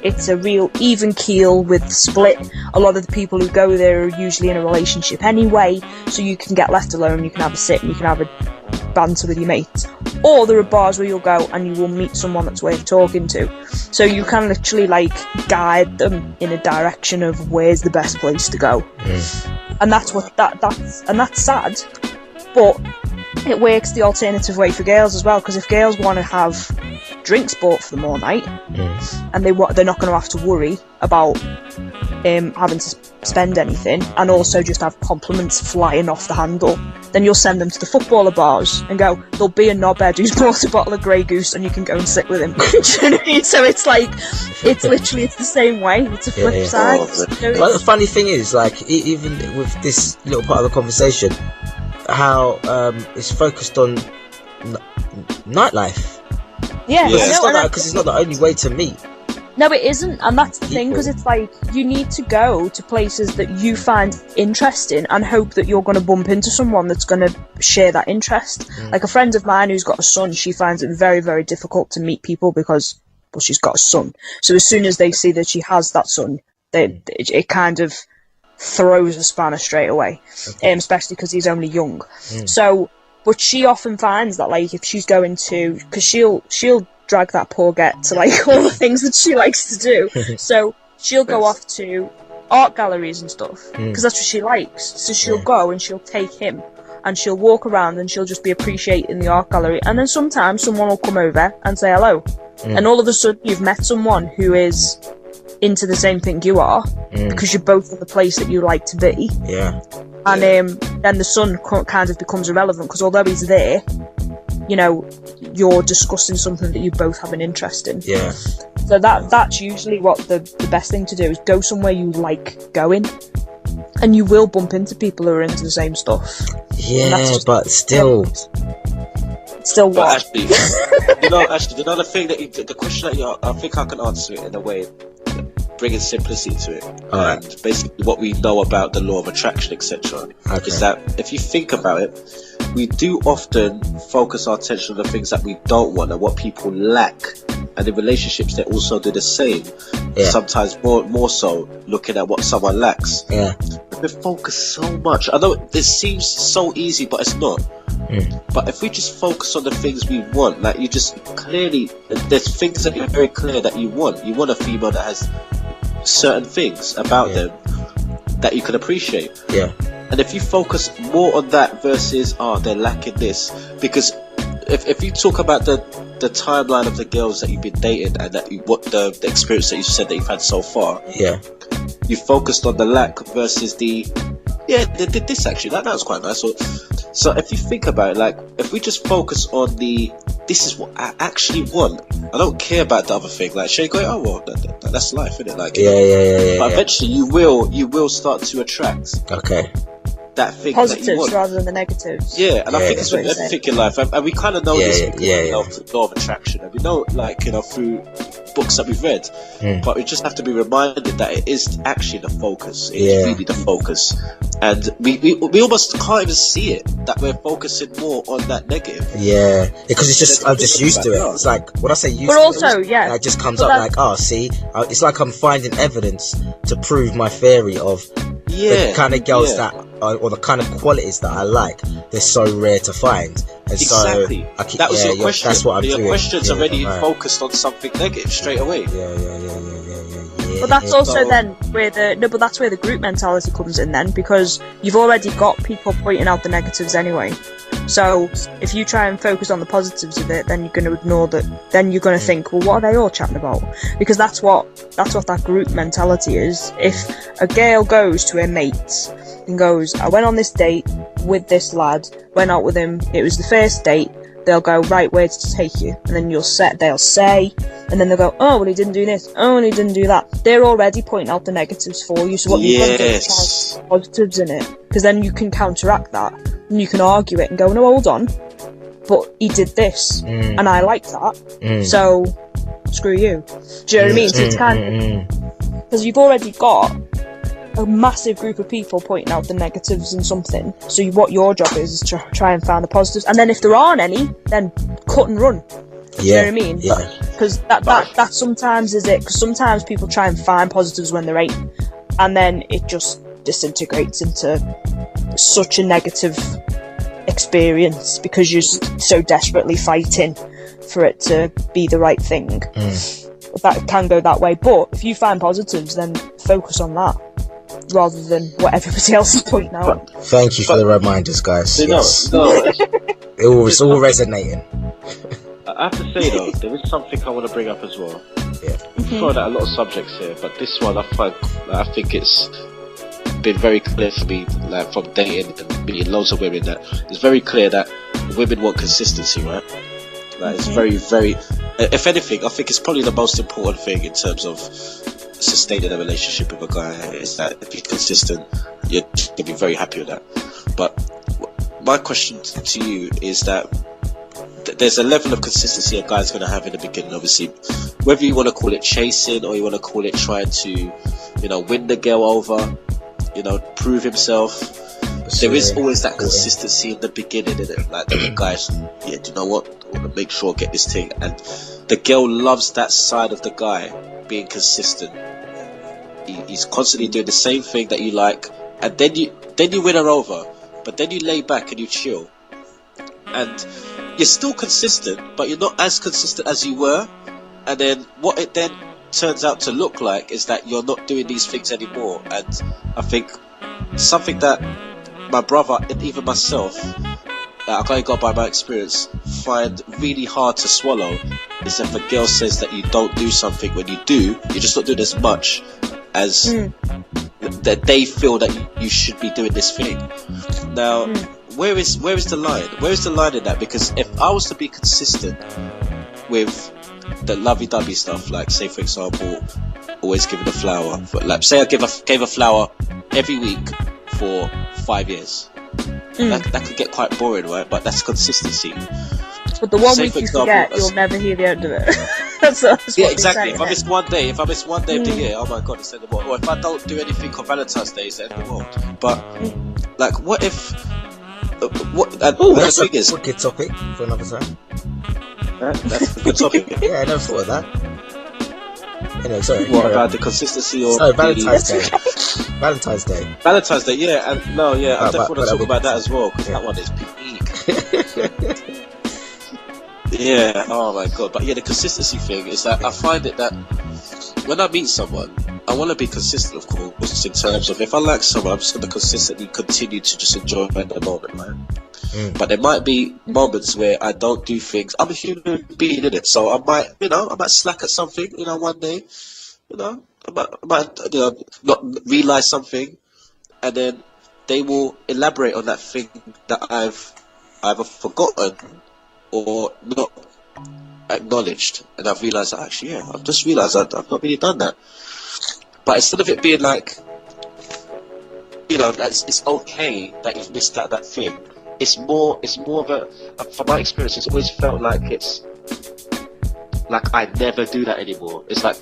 it's a real even keel with split. A lot of the people who go there are usually in a relationship anyway, so you can get left alone, you can have a sit, and you can have a banter with your mates. Or there are bars where you'll go and you will meet someone that's worth talking to. So you can literally, like, guide them in a direction of where's the best place to go. And that's sad, but it works the alternative way for girls as well, because if girls want to have drinks bought for them all night, and they're not going to have to worry about having to spend anything, and also just have compliments flying off the handle, then you'll send them to the footballer bars and go, there'll be a knobhead who's bought a bottle of Grey Goose and you can go and sit with him. Do you know what I mean? So it's like, it's the same way. It's a flip side. Well, the funny thing is, like, even with this little part of the conversation, how it's focused on nightlife. Yeah, because it's not the only way to meet. No, it isn't, and that's the thing, because it's like, you need to go to places that you find interesting and hope that you're going to bump into someone that's going to share that interest. Like a friend of mine who's got a son, she finds it very, very difficult to meet people because, well, she's got a son. So as soon as they see that she has that son, it kind of throws a spanner straight away, especially because he's only young. So, but she often finds that, like, if she's going to, because she'll drag that poor get to, like, all the things that she likes to do. So she'll go off to art galleries and stuff, because that's what she likes. So she'll go and she'll take him and she'll walk around and she'll just be appreciating the art gallery. And then sometimes someone will come over and say hello. And all of a sudden you've met someone who is into the same thing you are, because you're both in the place that you like to be. And then the son kind of becomes irrelevant, because although he's there, you know, you're discussing something that you both have an interest in. So that's usually what the best thing to do is go somewhere you like going, and you will bump into people who are into the same stuff. But still what? But actually, the thing that the question that I think I can answer it in a way, bringing simplicity to it, and basically what we know about the law of attraction, etc., is that if you think about it, we do often focus our attention on the things that we don't want and what people lack, and in relationships they also do the same. Sometimes more so looking at what someone lacks. We focus so much. I know this seems so easy, but it's not. But if we just focus on the things we want, like, you just clearly, there's things that you're very clear that you want. You want a female that has certain things about them that you can appreciate. And if you focus more on that versus, they're lacking this, because if you talk about the timeline of the girls that you've been dating and what the experience that you said that you've had so far, you focused on the lack versus they did this actually, that was quite nice. So if you think about it, like, if we just focus on this is what I actually want, I don't care about the other thing. Like, Shay going, oh well, that's life, isn't it? Like, but eventually you will start to attract that thing positives that you want, rather than the negatives. And I think it's with everything in life, and we kind of know this because law of attraction, and we know, like, you know, through books that we've read, but we just have to be reminded that it is actually the focus. It is really the focus, and we almost can't even see it, that we're focusing more on that negative. Because it's just, I'm just used to it. It's like, when I say used but to also, it, it just comes up like, see, it's like I'm finding evidence to prove my theory of the kind of girls that or the kind of qualities that I like. They're so rare to find, and exactly. So I keep, that was your question. That's what I'm your doing. Question's already focused on something negative straight away. But that's also then where that's where the group mentality comes in then, because you've already got people pointing out the negatives anyway. So if you try and focus on the positives of it, then you're going to ignore that. Then you're going to think, well, what are they all chatting about? Because that's what that group mentality is. If a girl goes to her mates and goes, I went on this date with this lad, went out with him, it was the first date, they'll go, right, where to take you? And then they'll say, and then they'll go, oh, well, he didn't do this, oh, and he didn't do that. They're already pointing out the negatives for you, so what you've got to do is find positives in it, because then you can counteract that, and you can argue it and go, no, hold on, but he did this, and I like that, so screw you. Do you know what I mean? So it's kind of, because you've already got a massive group of people pointing out the negatives in something, so what your job is to try and find the positives, and then if there aren't any, then cut and run. Do you know what I mean? Because that sometimes is it, because sometimes people try and find positives when there ain't, and then it just disintegrates into such a negative experience because you're so desperately fighting for it to be the right thing. That can go that way, but if you find positives, then focus on that. rather than what everybody else is pointing out. Thank you for the reminders, guys. Yes. It's all resonating. I have to say though, there is something I want to bring up as well. Yeah. We've thrown out a lot of subjects here, but this one I think it's been very clear for me, like from dating and meeting loads of women, that it's very clear that women want consistency, right? Like it's very, very. If anything, I think it's probably the most important thing in terms of sustaining a relationship with a guy is that if you're consistent, you're gonna be very happy with that. But my question to you is that there's a level of consistency a guy's going to have in the beginning, obviously, whether you want to call it chasing or you want to call it trying to, win the girl over, prove himself. There is always that consistency in the beginning, isn't it? Like the guys, do you know what? I want to make sure I get this thing, and the girl loves that side of the guy being consistent. He's constantly doing the same thing that you like, and then you win her over, but then you lay back and you chill, and you're still consistent, but you're not as consistent as you were. And then what it then turns out to look like is that you're not doing these things anymore. And I think something that my brother and even myself, I can only go by my experience, find really hard to swallow is if a girl says that you don't do something when you do, you're just not doing as much as that they feel that you should be doing this thing. Now, where is the line? Where is the line in that? Because if I was to be consistent with the lovey-dovey stuff, like say for example, always giving a flower, like say I gave a flower every week for 5 years, that could get quite boring, right? But that's consistency. But the one week you forget, you'll never hear the end of it. that's exactly. If I miss one day of the year, oh my god, it's the end of the world. Or if I don't do anything on Valentine's Day, it's the end of the world. But like, what if? That's a wicked topic for another time. That's a good topic. Yeah, I never thought of that. Sorry. What about the consistency or Valentine's Day? Valentine's Day. Valentine's Day, yeah, and I definitely want to talk about that as well, because that one is peak. Yeah, oh my god. But yeah, the consistency thing is that I find it that when I meet someone, I want to be consistent, of course, in terms of if I like someone, I'm just going to consistently continue to just enjoy the moment, right? But there might be moments where I don't do things. I'm a human being, in it, so I might slack at something, one day, I might not realize something, and then they will elaborate on that thing that I've either forgotten or not acknowledged, and I've realized that actually, I've just realized that I've not really done that. But instead of it being like, it's okay that you've missed out that thing. It's more of a, from my experience, it's always felt like it's like I never do that anymore. It's like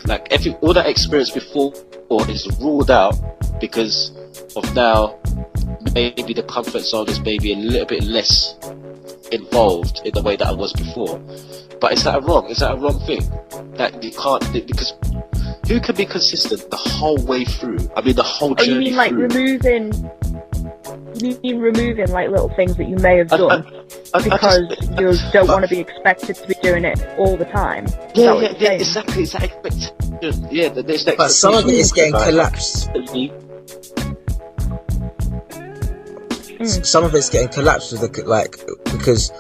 all that experience before is ruled out because of now. Maybe the comfort zone is maybe a little bit less involved in the way that I was before. But is that a wrong thing? That you can't, because who can be consistent the whole way through? I mean, the whole journey. You mean like removing like little things that you may have done because you don't want to be expected to be doing it all the time? Yeah, exactly. It's that expectation. Yeah, there's that. But some of it is getting collapsed. Some of it's getting collapsed with because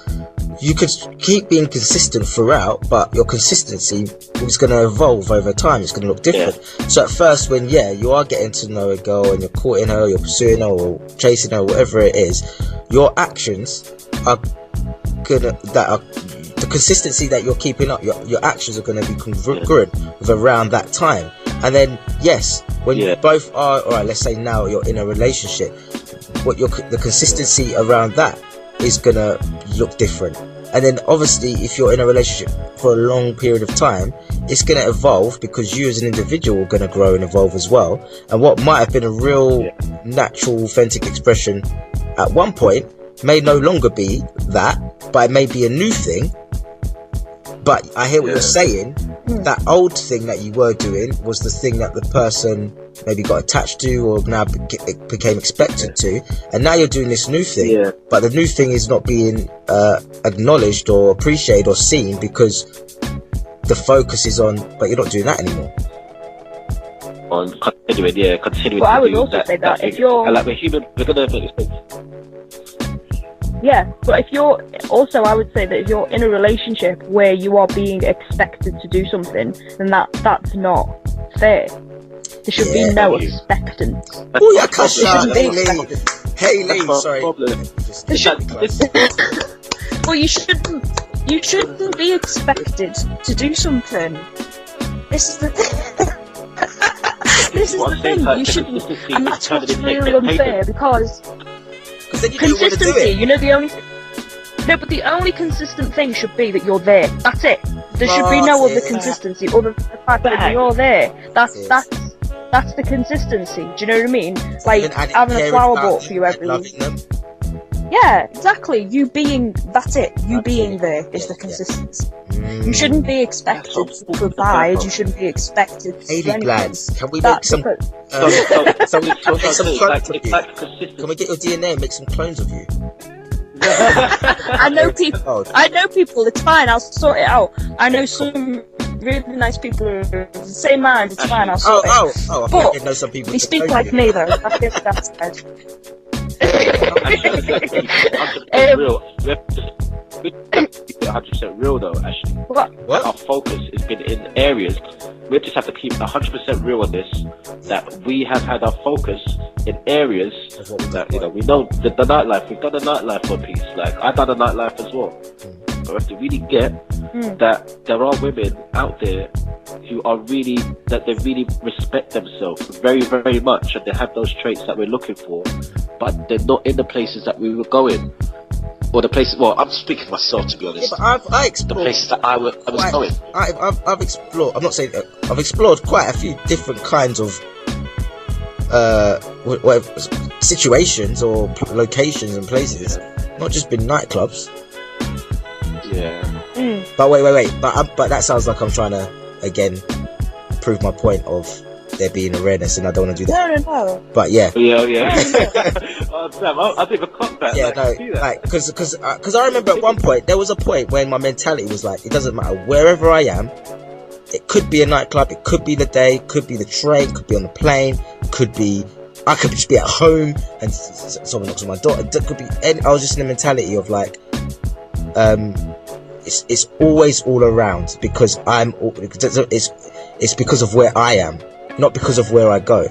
you could keep being consistent throughout, but your consistency is going to evolve over time. It's going to look different. Yeah. So at first, when you are getting to know a girl and you're courting her, you're pursuing her or chasing her, whatever it is, your actions are the consistency that you're keeping up. Your actions are going to be congruent with around that time. And then when you both are, all right, let's say now you're in a relationship. The consistency around that is gonna look different, and then obviously if you're in a relationship for a long period of time, it's gonna evolve because you as an individual are gonna grow and evolve as well. And what might have been a real natural, authentic expression at one point may no longer be that, but it may be a new thing. But I hear what you're saying. That old thing that you were doing was the thing that the person maybe got attached to or now became expected to, and now you're doing this new thing, but the new thing is not being acknowledged or appreciated or seen because the focus is on, but you're not doing that anymore. on continuing But to I would do also say that thing. if you're... And like we're human, we're gonna make mistakes. Yeah, but if you're... Also, I would say that if you're in a relationship where you are being expected to do something, then that's not fair. There should be no expectance. Oh, yeah, cuss out, Hayley. Hayley, sorry. There should... Well, you shouldn't be expected to do something. This is the this is the thing. You shouldn't, and that's what's really unfair because consistency. You know the only. No, but the only consistent thing should be that you're there. That's it. There should be no other consistency other than the fact that you're there. That's the consistency. Do you know what I mean? Like having a flower bought for you every week. Yeah, exactly. That's it. You being there is the consistency. You shouldn't be expected to provide. You shouldn't be expected to do Hayley anything. Glads, can we make some? Can we get your DNA and make some clones of you? I know people. It's fine. I'll sort it out. I know some really nice people who are of the same mind. It's fine. I'll sort it. I But know some people. they speak like me though. I feel that's bad. Real. 100% real though, actually. What? Our focus has been in areas. We just have to keep 100% real on this. That we have had our focus in areas that we know the nightlife. We've done the nightlife for peace. Like I've done the nightlife as well. But we have to really get that there are women out there who are really they really respect themselves very, very much, and they have those traits that we're looking for, but they're not in the places that we were going. Or the places. Well, I'm speaking for myself, to be honest. Yeah, but I explored the places that I was going. I've explored. I'm not saying I've explored quite a few different kinds of situations or locations and places. Not just been nightclubs. Yeah. But wait. But that sounds like I'm trying to again prove my point of there being awareness, and I don't want to do that. No. But yeah. Yeah. Oh damn! I didn't even clock that. Yeah, because I remember at one point there was a point when my mentality was like, it doesn't matter wherever I am. It could be a nightclub, it could be the day, could be the train, could be on the plane, I could just be at home and someone knocks on my door. It could be. I was just in the mentality of like, it's always all around because it's because of where I am, not because of where I go.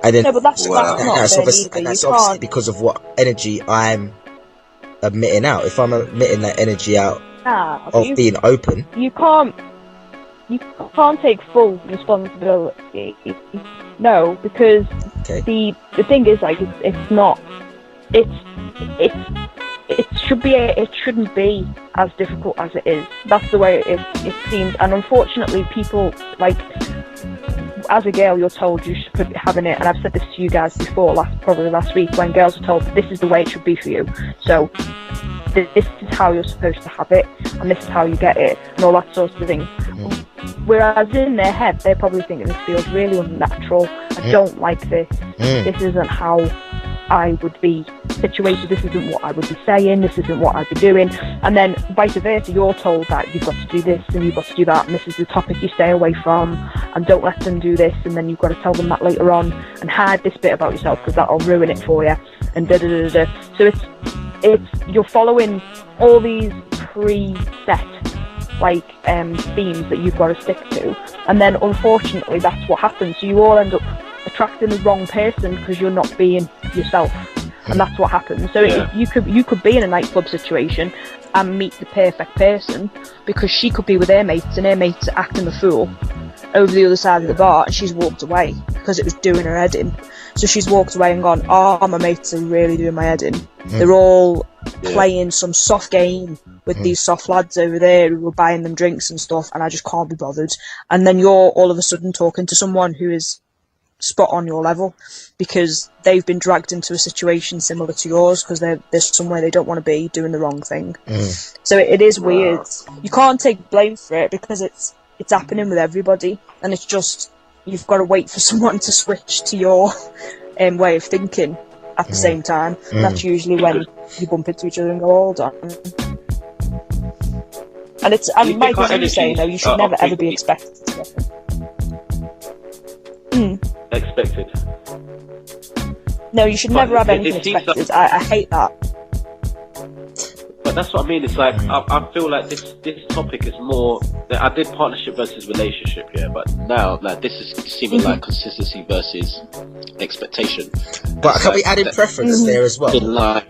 And then, but that's obviously because of what energy I'm emitting out. If I'm emitting that energy out of being open, you can't take full responsibility. No, because the thing is, like, it shouldn't be as difficult as it is. That's the way it seems, and unfortunately, people like. As a girl, you're told you should be having it, and I've said this to you guys before, probably last week, when girls are told this is the way it should be for you. So this is how you're supposed to have it, and this is how you get it, and all that sort of thing. Whereas in their head, they're probably thinking this feels really unnatural. I don't like this. This isn't how I would be situated. This isn't what I would be saying. This isn't what I'd be doing. And then vice versa, you're told that you've got to do this and you've got to do that, and this is the topic you stay away from, and don't let them do this, and then you've got to tell them that later on, and hide this bit about yourself because that'll ruin it for you, and da-da-da-da. So it's you're following all these preset themes that you've got to stick to, and then unfortunately that's what happens. So you all end up attracting the wrong person because you're not being yourself, and that's what happens. So you could be in a nightclub situation and meet the perfect person because she could be with her mates and her mates are acting the fool over the other side of the bar, and she's walked away because it was doing her head in. So she's walked away and gone, oh, my mates are really doing my head in. They're all playing some soft game with these soft lads over there who were buying them drinks and stuff, and I just can't be bothered. And then you're all of a sudden talking to someone who is spot on your level because they've been dragged into a situation similar to yours because they're somewhere they don't want to be, doing the wrong thing. So it is weird. You can't take blame for it because it's happening with everybody, and it's just you've got to wait for someone to switch to your way of thinking at the same time. And that's usually when you bump into each other and go, hold on. And Mike, as you were saying, though, you should never ever be expected to get them. expected. No, you should never have anything expected. I hate that. But that's what I mean. It's like I feel like this topic is more. I did partnership versus relationship, yeah, but now like this is seeming like consistency versus expectation. But can we add in preference there as well? Like,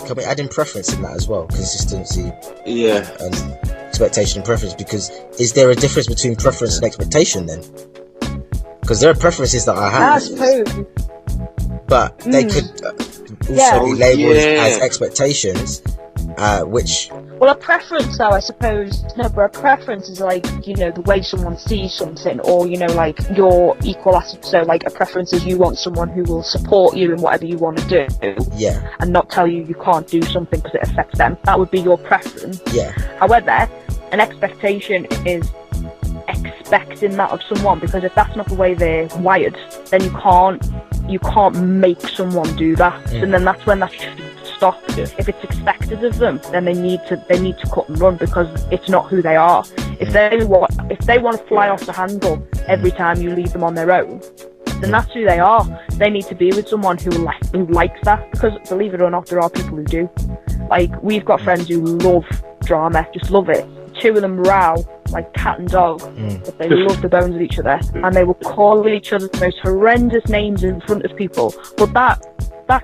can we add in preference in that as well? Consistency, and expectation and preference. Because is there a difference between preference and expectation then? Because there are preferences that I have, I suppose. But they could also be labelled as expectations, which... Well, a preference, though, I suppose... No, but a preference is like, you know, the way someone sees something, or, you know, like, your equal... So, like, a preference is you want someone who will support you in whatever you want to do. Yeah. And not tell you can't do something because it affects them. That would be your preference. Yeah. However, an expectation is expecting that of someone, because if that's not the way they're wired, then you can't make someone do that, and then that's when that should stop. If it's expected of them, then they need to cut and run, because it's not who they are. If they want to fly off the handle every time you leave them on their own, then that's who they are. They need to be with someone who likes that, because believe it or not, there are people who do. Like, we've got friends who love drama, just love it. Two of them row like cat and dog, but they love the bones of each other, and they will call each other the most horrendous names in front of people. But that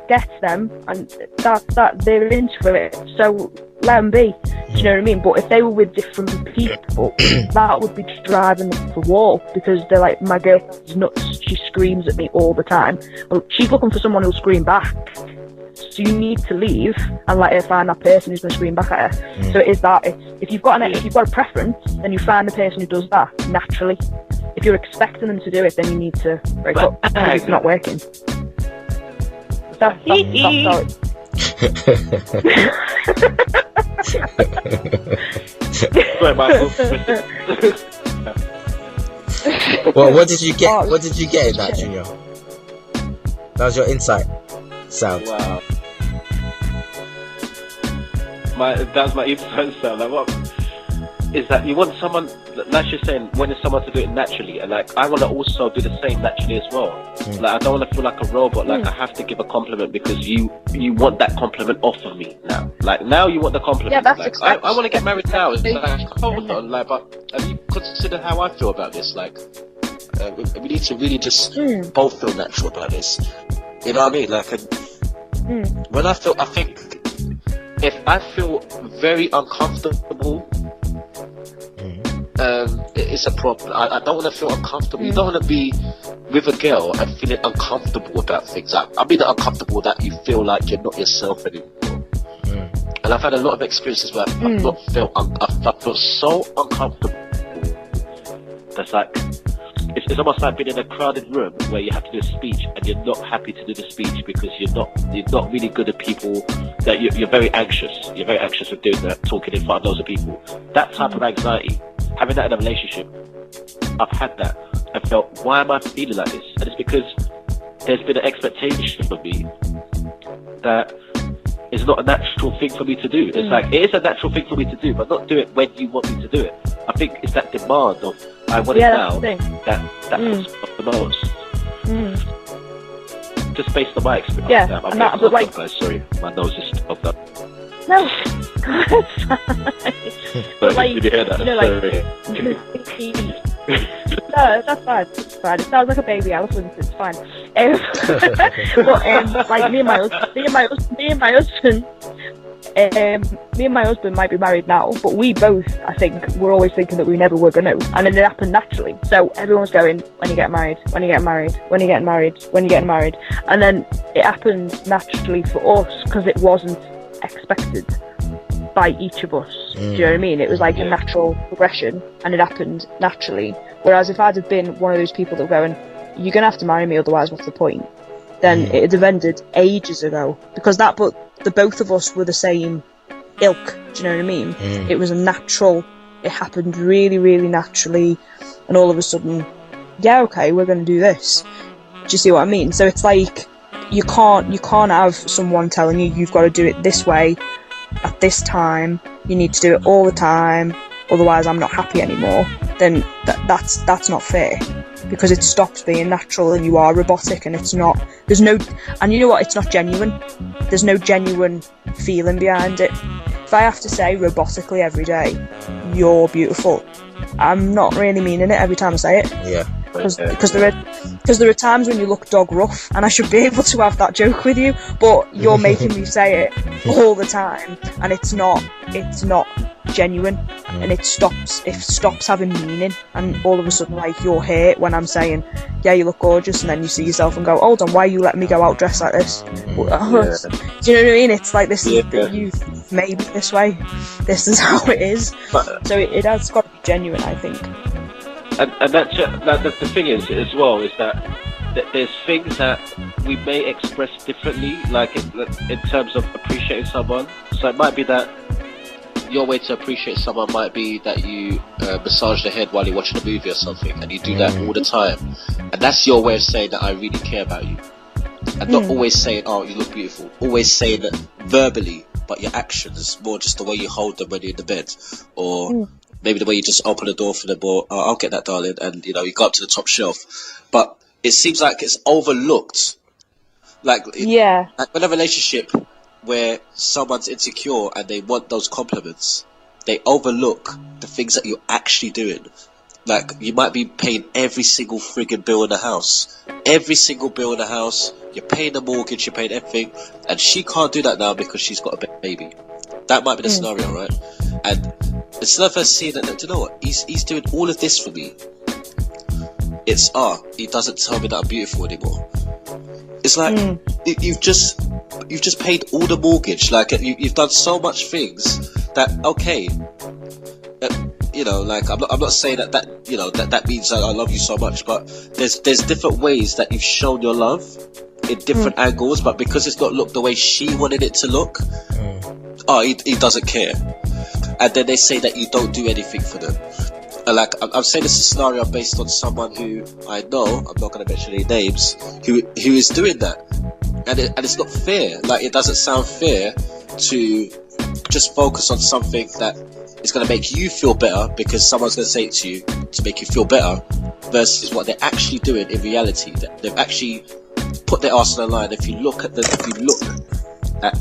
gets them, and that they're into it. So let them be. Do you know what I mean? But if they were with different people, that would be driving them up the wall, because they're like, my girlfriend's nuts. She screams at me all the time. Well, she's looking for someone who'll scream back. So you need to leave and let her find that person who's going to scream back at her. So it is that. If you've got a preference, then you find the person who does that naturally. If you're expecting them to do it, then you need to break up, because it's not working. That's how it. Well, what did you get? What did you get in that, Junior? That was your insight sound. Wow. That's my inside sound. Like, what is that? You want someone, like you're saying, wanting someone to do it naturally, and like I want to also do the same naturally as well. Like, I don't want to feel like a robot. Like, I have to give a compliment because you want that compliment off of me now. Like, now you want the compliment. Yeah, that's like, I want to get married now. It's like, hold on, like, but have you considered how I feel about this? Like, we need to really just both feel natural about this. You know what I mean? Like, when I think if I feel very uncomfortable, it's a problem. I don't want to feel uncomfortable. You don't want to be with a girl and feeling uncomfortable about things. I mean, uncomfortable that you feel like you're not yourself anymore. And I've had a lot of experiences where I've not felt I feel so uncomfortable. That's like, it's almost like being in a crowded room where you have to do a speech and you're not happy to do the speech because you're not really good at people. That you're very anxious. You're very anxious with doing that, talking in front of loads of people. That type of anxiety, having that in a relationship, I've had that. I felt, why am I feeling like this? And it's because there's been an expectation for me that it's not a natural thing for me to do. It's like, it is a natural thing for me to do, but not do it when you want me to do it. I think it's that demand of, I want it now, that puts up the most. Just based on my experience. Yeah, I'm but like... sorry, my nose is stopped up. No, but like, did you hear that? You know, like, no, that's fine. It's fine. It sounds like a baby elephant. It's fine. But like me and my husband might be married now, but we both, I think, were always thinking that we never were gonna, and then it happened naturally. So everyone's going, when you get married, when you get married, when you get married, when you get married, and then it happened naturally for us because it wasn't expected by each of us. Do you know what I mean? It was like a natural progression, and it happened naturally. Whereas if I'd have been one of those people that were going, you're gonna have to marry me, otherwise what's the point? Then it'd have ended ages ago, because the both of us were the same ilk. Do you know what I mean? It was a natural. It happened really, really naturally, and all of a sudden, yeah, okay, we're gonna do this. Do you see what I mean? So it's like, you can't have someone telling you you've got to do it this way at this time. You need to do it all the time, otherwise I'm not happy anymore. Then that's not fair. because it stops being natural and you are robotic, and it's not. There's no, and you know what? It's not genuine. There's no genuine feeling behind it. If I have to say robotically every day, "You're beautiful," I'm not really meaning it every time I say it. Yeah. Because there are times when you look dog rough, and I should be able to have that joke with you, but you're making me say it all the time, and it's not genuine, and it stops having meaning, and all of a sudden, like, you're hurt when I'm saying, yeah, you look gorgeous, and then you see yourself and go, hold on, why are you letting me go out dressed like this? Do you know what I mean? It's like, this is you've made me this way. This is how it is. So it has got to be genuine, I think. And that's the thing is as well, is that there's things that we may express differently, like in terms of appreciating someone. So it might be that your way to appreciate someone might be that you massage their head while you're watching a movie or something, and you do that all the time, and that's your way of saying that I really care about you. And not always saying, oh, you look beautiful, always saying that verbally, but your actions, more just the way you hold them when you're in the bed, or maybe the way you just open the door for them, or I'll get that, darling, and you go up to the top shelf. But it seems like it's overlooked. Like in a relationship where someone's insecure and they want those compliments, they overlook the things that you're actually doing. Like, you might be paying every single friggin' bill in the house. Every single bill in the house. You're paying the mortgage, you're paying everything. And she can't do that now because she's got a baby. That might be the scenario, right? And instead of her seeing that, do you know what? He's doing all of this for me. It's, he doesn't tell me that I'm beautiful anymore. It's like, you've just paid all the mortgage. Like, you've done so much things that, okay, like, I'm not saying that means I love you so much, but there's different ways that you've shown your love in different angles, but because it's not looked the way she wanted it to look, he doesn't care. And then they say that you don't do anything for them. And like, I'm saying this is a scenario based on someone who I know, I'm not going to mention any names, who is doing that. And it's not fair. Like, it doesn't sound fair to just focus on something that is going to make you feel better because someone's going to say it to you to make you feel better, versus what they're actually doing in reality. They've actually put their arse on the line. If you look at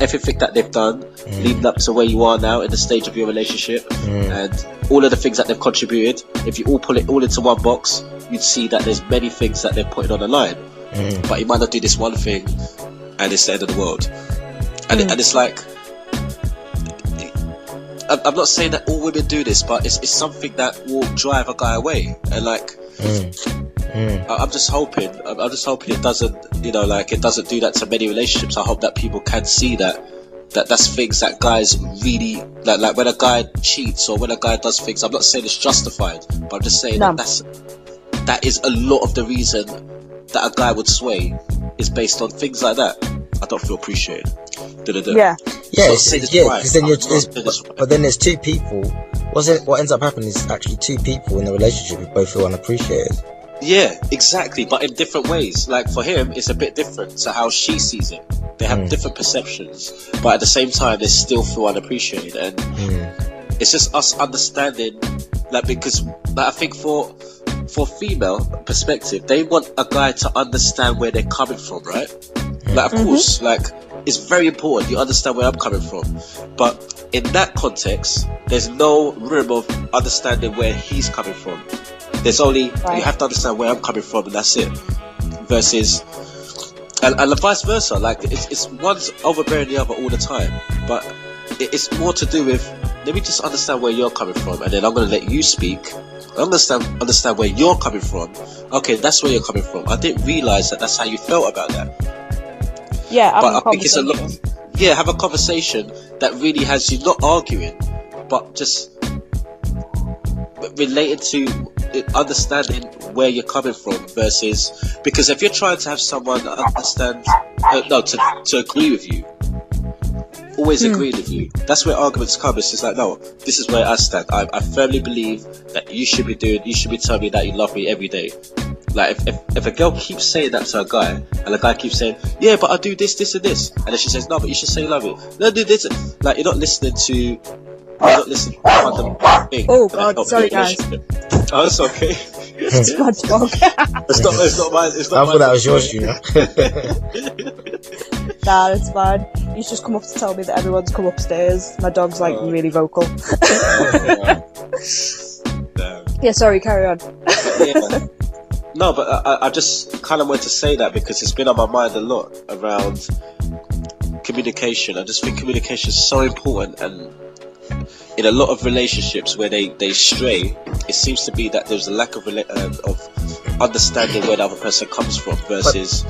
everything that they've done leading up to where you are now in the stage of your relationship, and all of the things that they've contributed, if you all pull it all into one box, you'd see that there's many things that they're putting on the line. But you might not do this one thing, and it's the end of the world. And it's like, I'm not saying that all women do this, but it's something that will drive a guy away. And like, I'm just hoping it doesn't, it doesn't do that to many relationships. I hope that people can see that's things that guys really like when a guy cheats or when a guy does things. I'm not saying it's justified, but I'm just saying that is a lot of the reason that a guy would sway is based on things like that. I don't feel appreciated. But then there's two people. What ends up happening is actually two people in the relationship who both feel unappreciated. Yeah, exactly, but in different ways. Like, for him, it's a bit different to how she sees it. They have different perceptions, but at the same time, they still feel unappreciated. And it's just us understanding, like, because I think for female perspective, they want a guy to understand where they're coming from, right? Like, of course, like, it's very important you understand where I'm coming from, but in that context, there's no room of understanding where he's coming from. There's only, you have to understand where I'm coming from, and that's it. Versus, and vice versa. Like, it's one's overbearing the other all the time, but it's more to do with, let me just understand where you're coming from, and then I'm going to let you speak. I understand where you're coming from. Okay, that's where you're coming from. I didn't realise that's how you felt about that. Yeah, but I think it's a lot. Yeah, have a conversation that really has you not arguing, but just related to understanding where you're coming from. Versus, because if you're trying to have someone understand, to agree with you, always agree with you, that's where arguments come. It's just like, no, this is where I stand. I firmly believe that you should be telling me that you love me every day. Like, if a girl keeps saying that to a guy, and the guy keeps saying, yeah, but I do this, this, and this, and then she says, no, but you should say you love it. No, do this. Like, you're not listening to the fundamental thing. Oh God, sorry guys. Oh, it's okay. It's my dog. It's not mine. It's not I thought that was yours, you know. Nah, it's fine. He's just come up to tell me that everyone's come upstairs. My dog's like really vocal. Yeah, sorry, carry on. Yeah. No, but I just kind of wanted to say that because it's been on my mind a lot around communication. I just think communication is so important, and in a lot of relationships where they stray, it seems to be that there's a lack of understanding where the other person comes from versus.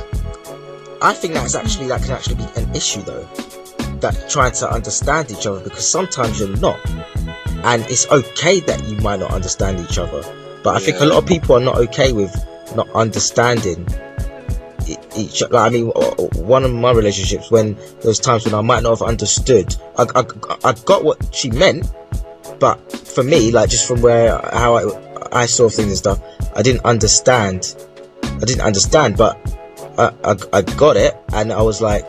I think that can actually be an issue though, that trying to understand each other, because sometimes you're not, and it's okay that you might not understand each other, but I think a lot of people are not okay with not understanding each other. Like, I mean, one of my relationships, when there was times when I might not have understood, I got what she meant, but for me, like, just from how I saw things and stuff, I didn't understand, but I got it, and I was like,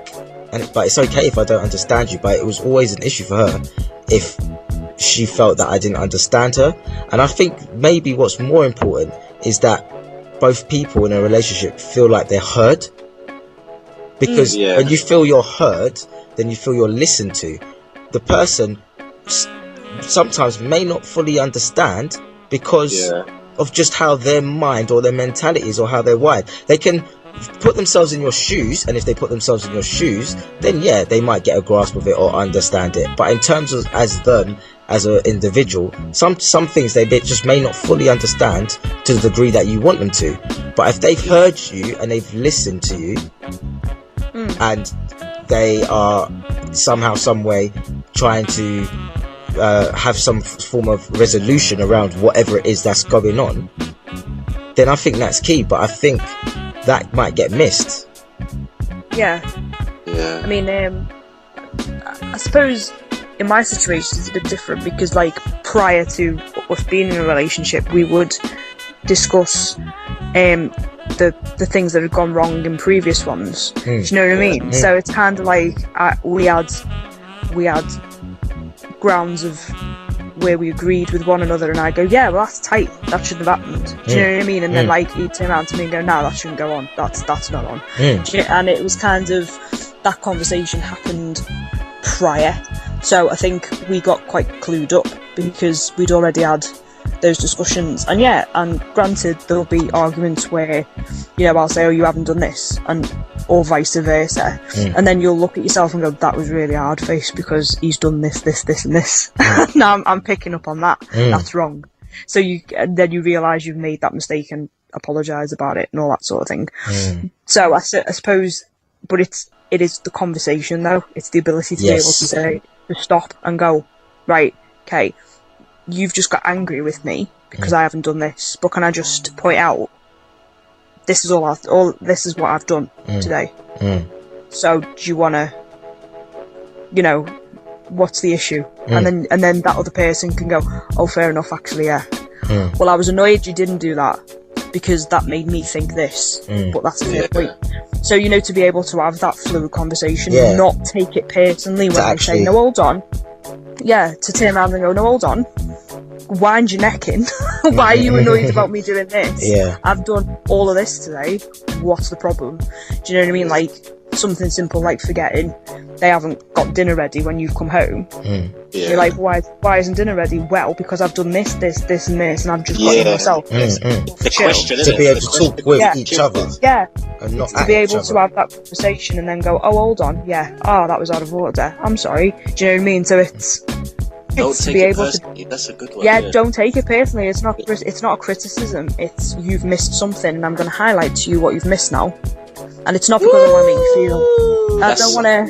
but it's okay if I don't understand you. But it was always an issue for her if she felt that I didn't understand her. And I think maybe what's more important is that both people in a relationship feel like they're heard, because when you feel you're heard, then you feel you're listened to. The person sometimes may not fully understand because of just how their mind or their mentality is, or how they're wired. They can put themselves in your shoes, and if they put themselves in your shoes, then they might get a grasp of it or understand it. But in terms of as an individual, some things they just may not fully understand to the degree that you want them to. But if they've heard you and they've listened to you, and they are somehow, some way trying to have some form of resolution around whatever it is that's going on, then I think that's key. But I think that might get missed. Yeah. I mean, I suppose in my situation it's a bit different, because like prior to us being in a relationship, we would discuss the things that had gone wrong in previous ones. Do you know what I mean? So it's kind of like we had grounds of where we agreed with one another, and I go, yeah, well, that's tight, that shouldn't have happened. Do you know what I mean? And then like he'd turn around to me and go, no, that shouldn't go on, that's not on. And it was kind of, that conversation happened prior, so I think we got quite clued up because we'd already had those discussions. And granted, there'll be arguments where, I'll say, oh, you haven't done this, or vice versa, and then you'll look at yourself and go, that was really hard face because he's done this, and this. Now I'm picking up on that. That's wrong. So then you realise you've made that mistake and apologise about it and all that sort of thing. So I suppose, but it is the conversation though. It's the ability to be able to say, to stop and go, right, okay, you've just got angry with me because I haven't done this, but can I just point out, this is this is what I've done today. So do you want to, what's the issue? And then that other person can go, oh, fair enough, actually, yeah. Well, I was annoyed you didn't do that because that made me think this, but that's a fair point. So, to be able to have that fluid conversation, not take it personally when I say, no, hold on. Yeah, to turn around and go, no, hold on. Wind your neck in. Why are you annoyed about me doing this? I've done all of this today. What's the problem? Do you know what I mean? Like something simple like forgetting they haven't got dinner ready when you've come home. You're like, why isn't dinner ready? Well, because I've done this, and this, and I've just got it myself. The question to be able to talk with each other. And not to be able to have that conversation and then go, oh, hold on, that was out of order. I'm sorry. Do you know what I mean? So it's to be able to. That's a good one. Don't take it personally. It's not a criticism. It's you've missed something, and I'm going to highlight to you what you've missed now. And it's not because I want to make you feel. I don't want to.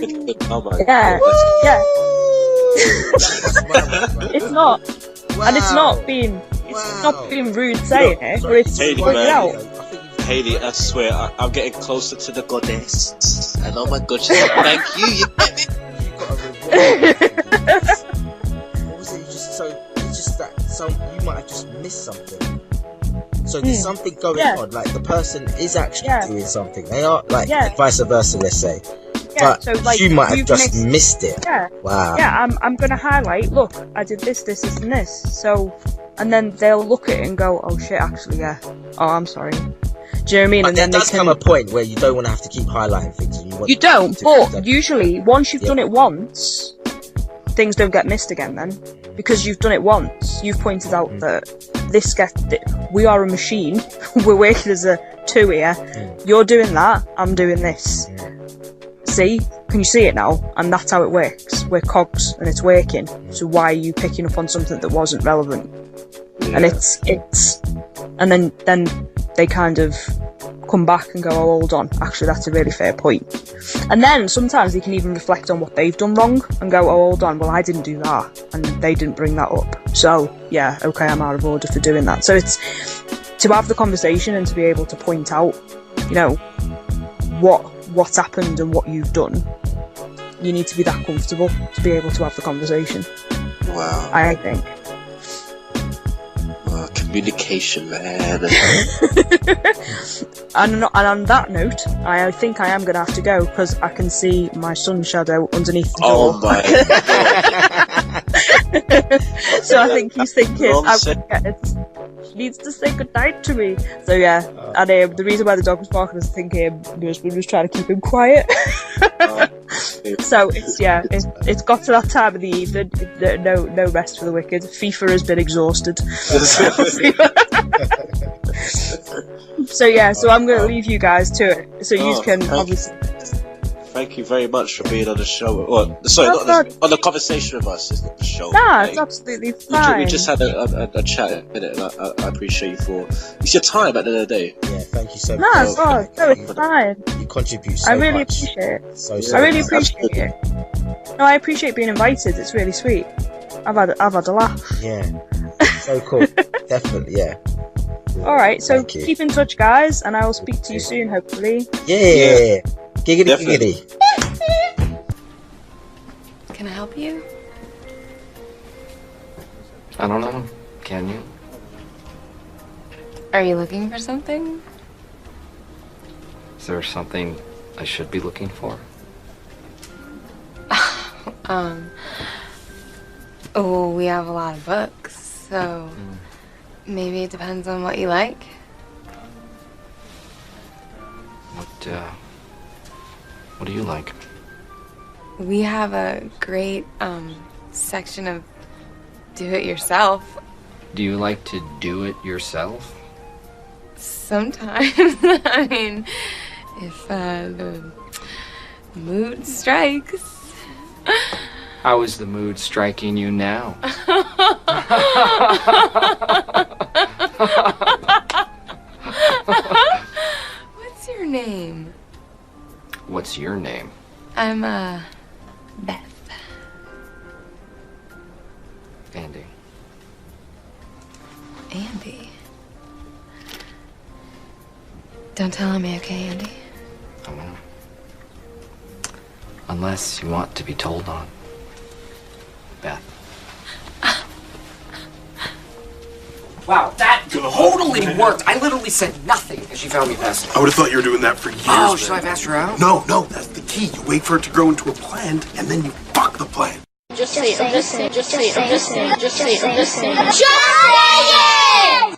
It's not, and it's not being. It's not being rude saying it, or it's pointing out. Hayley, I swear, I'm getting closer to the goddess. And oh my god, she's like, thank you, you get me. What was it? It's just that you might have just missed something. So there's something going on, like the person is actually doing something. They are, like, vice versa, let's say. But so, like, you might have just missed it. Wow. I'm going to highlight, look, I did this, and this. So and then they'll look at it and go, "Oh shit, actually, yeah. Oh, I'm sorry." Do you know what I mean? But And there then does come a point where you don't want to have to keep highlighting things. And you don't, but usually once you've Yeah. done it once, things don't get missed again. Then, because you've done it once, you've pointed out that we are a machine. We're working as a two here. You're doing that. I'm doing this. See? Can you see it now? And that's how it works. We're cogs, and it's working. So why are you picking up on something that wasn't relevant? Yeah. And and then they kind of come back and go, "Oh, hold on, actually that's a really fair point." And then sometimes they can even reflect on what they've done wrong and go, "Oh, hold on, well I didn't do that and they didn't bring that up, so yeah, okay, I'm out of order for doing that." So it's to have the conversation and to be able to point out, you know, what's happened and what you've done. You need to be that comfortable to be able to have the conversation. Wow. I think. Communication, man. And on that note, I think I am going to have to go because I can see my sun's shadow underneath the door. Oh my god. So I think he's thinking, she needs to say goodnight to me. So yeah, and the reason why the dog was barking is I think we was trying to keep him quiet. So it's got to that time of the evening. No rest for the wicked. FIFA has been exhausted. So yeah, so I'm going to leave you guys to it. So you can obviously. Thank you very much for being on the show. Well, sorry, on the conversation with us. It's not the show. Nah, it's absolutely fine. We just had a chat in a minute, and I appreciate you for. It's your time at the end of the day. Yeah, thank you so much. No, it's fine. You contribute so I really much. appreciate it. So I really much. appreciate it. No, I appreciate being invited. It's really sweet. I've had a laugh. Yeah, so cool. Definitely, yeah. All right, so Thank you. keep in touch, guys, and I will speak to you soon, hopefully. Yeah. Giggity, Definitely. giggity. Can I help you? I don't know. Can you? Are you looking for something? Is there something I should be looking for? Oh, we have a lot of books, so maybe it depends on what you like. What do you like? We have a great section of do-it-yourself. Do you like to do it yourself? Sometimes. I mean, if the mood strikes. How is the mood striking you now? What's your name? What's your name? I'm Beth. Andy. Andy. Don't tell on me, okay, Andy? I won't. Unless you want to be told on. Beth. Wow, that totally worked. I literally said nothing as she found me fascinating. I would have thought you were doing that for years. Oh, should I have asked her out? No, that's the key. You wait for it to grow into a plant, and then you fuck the plant. Just say, I'm listening. Just say, I'm listening. Just say, I'm listening. Just say it!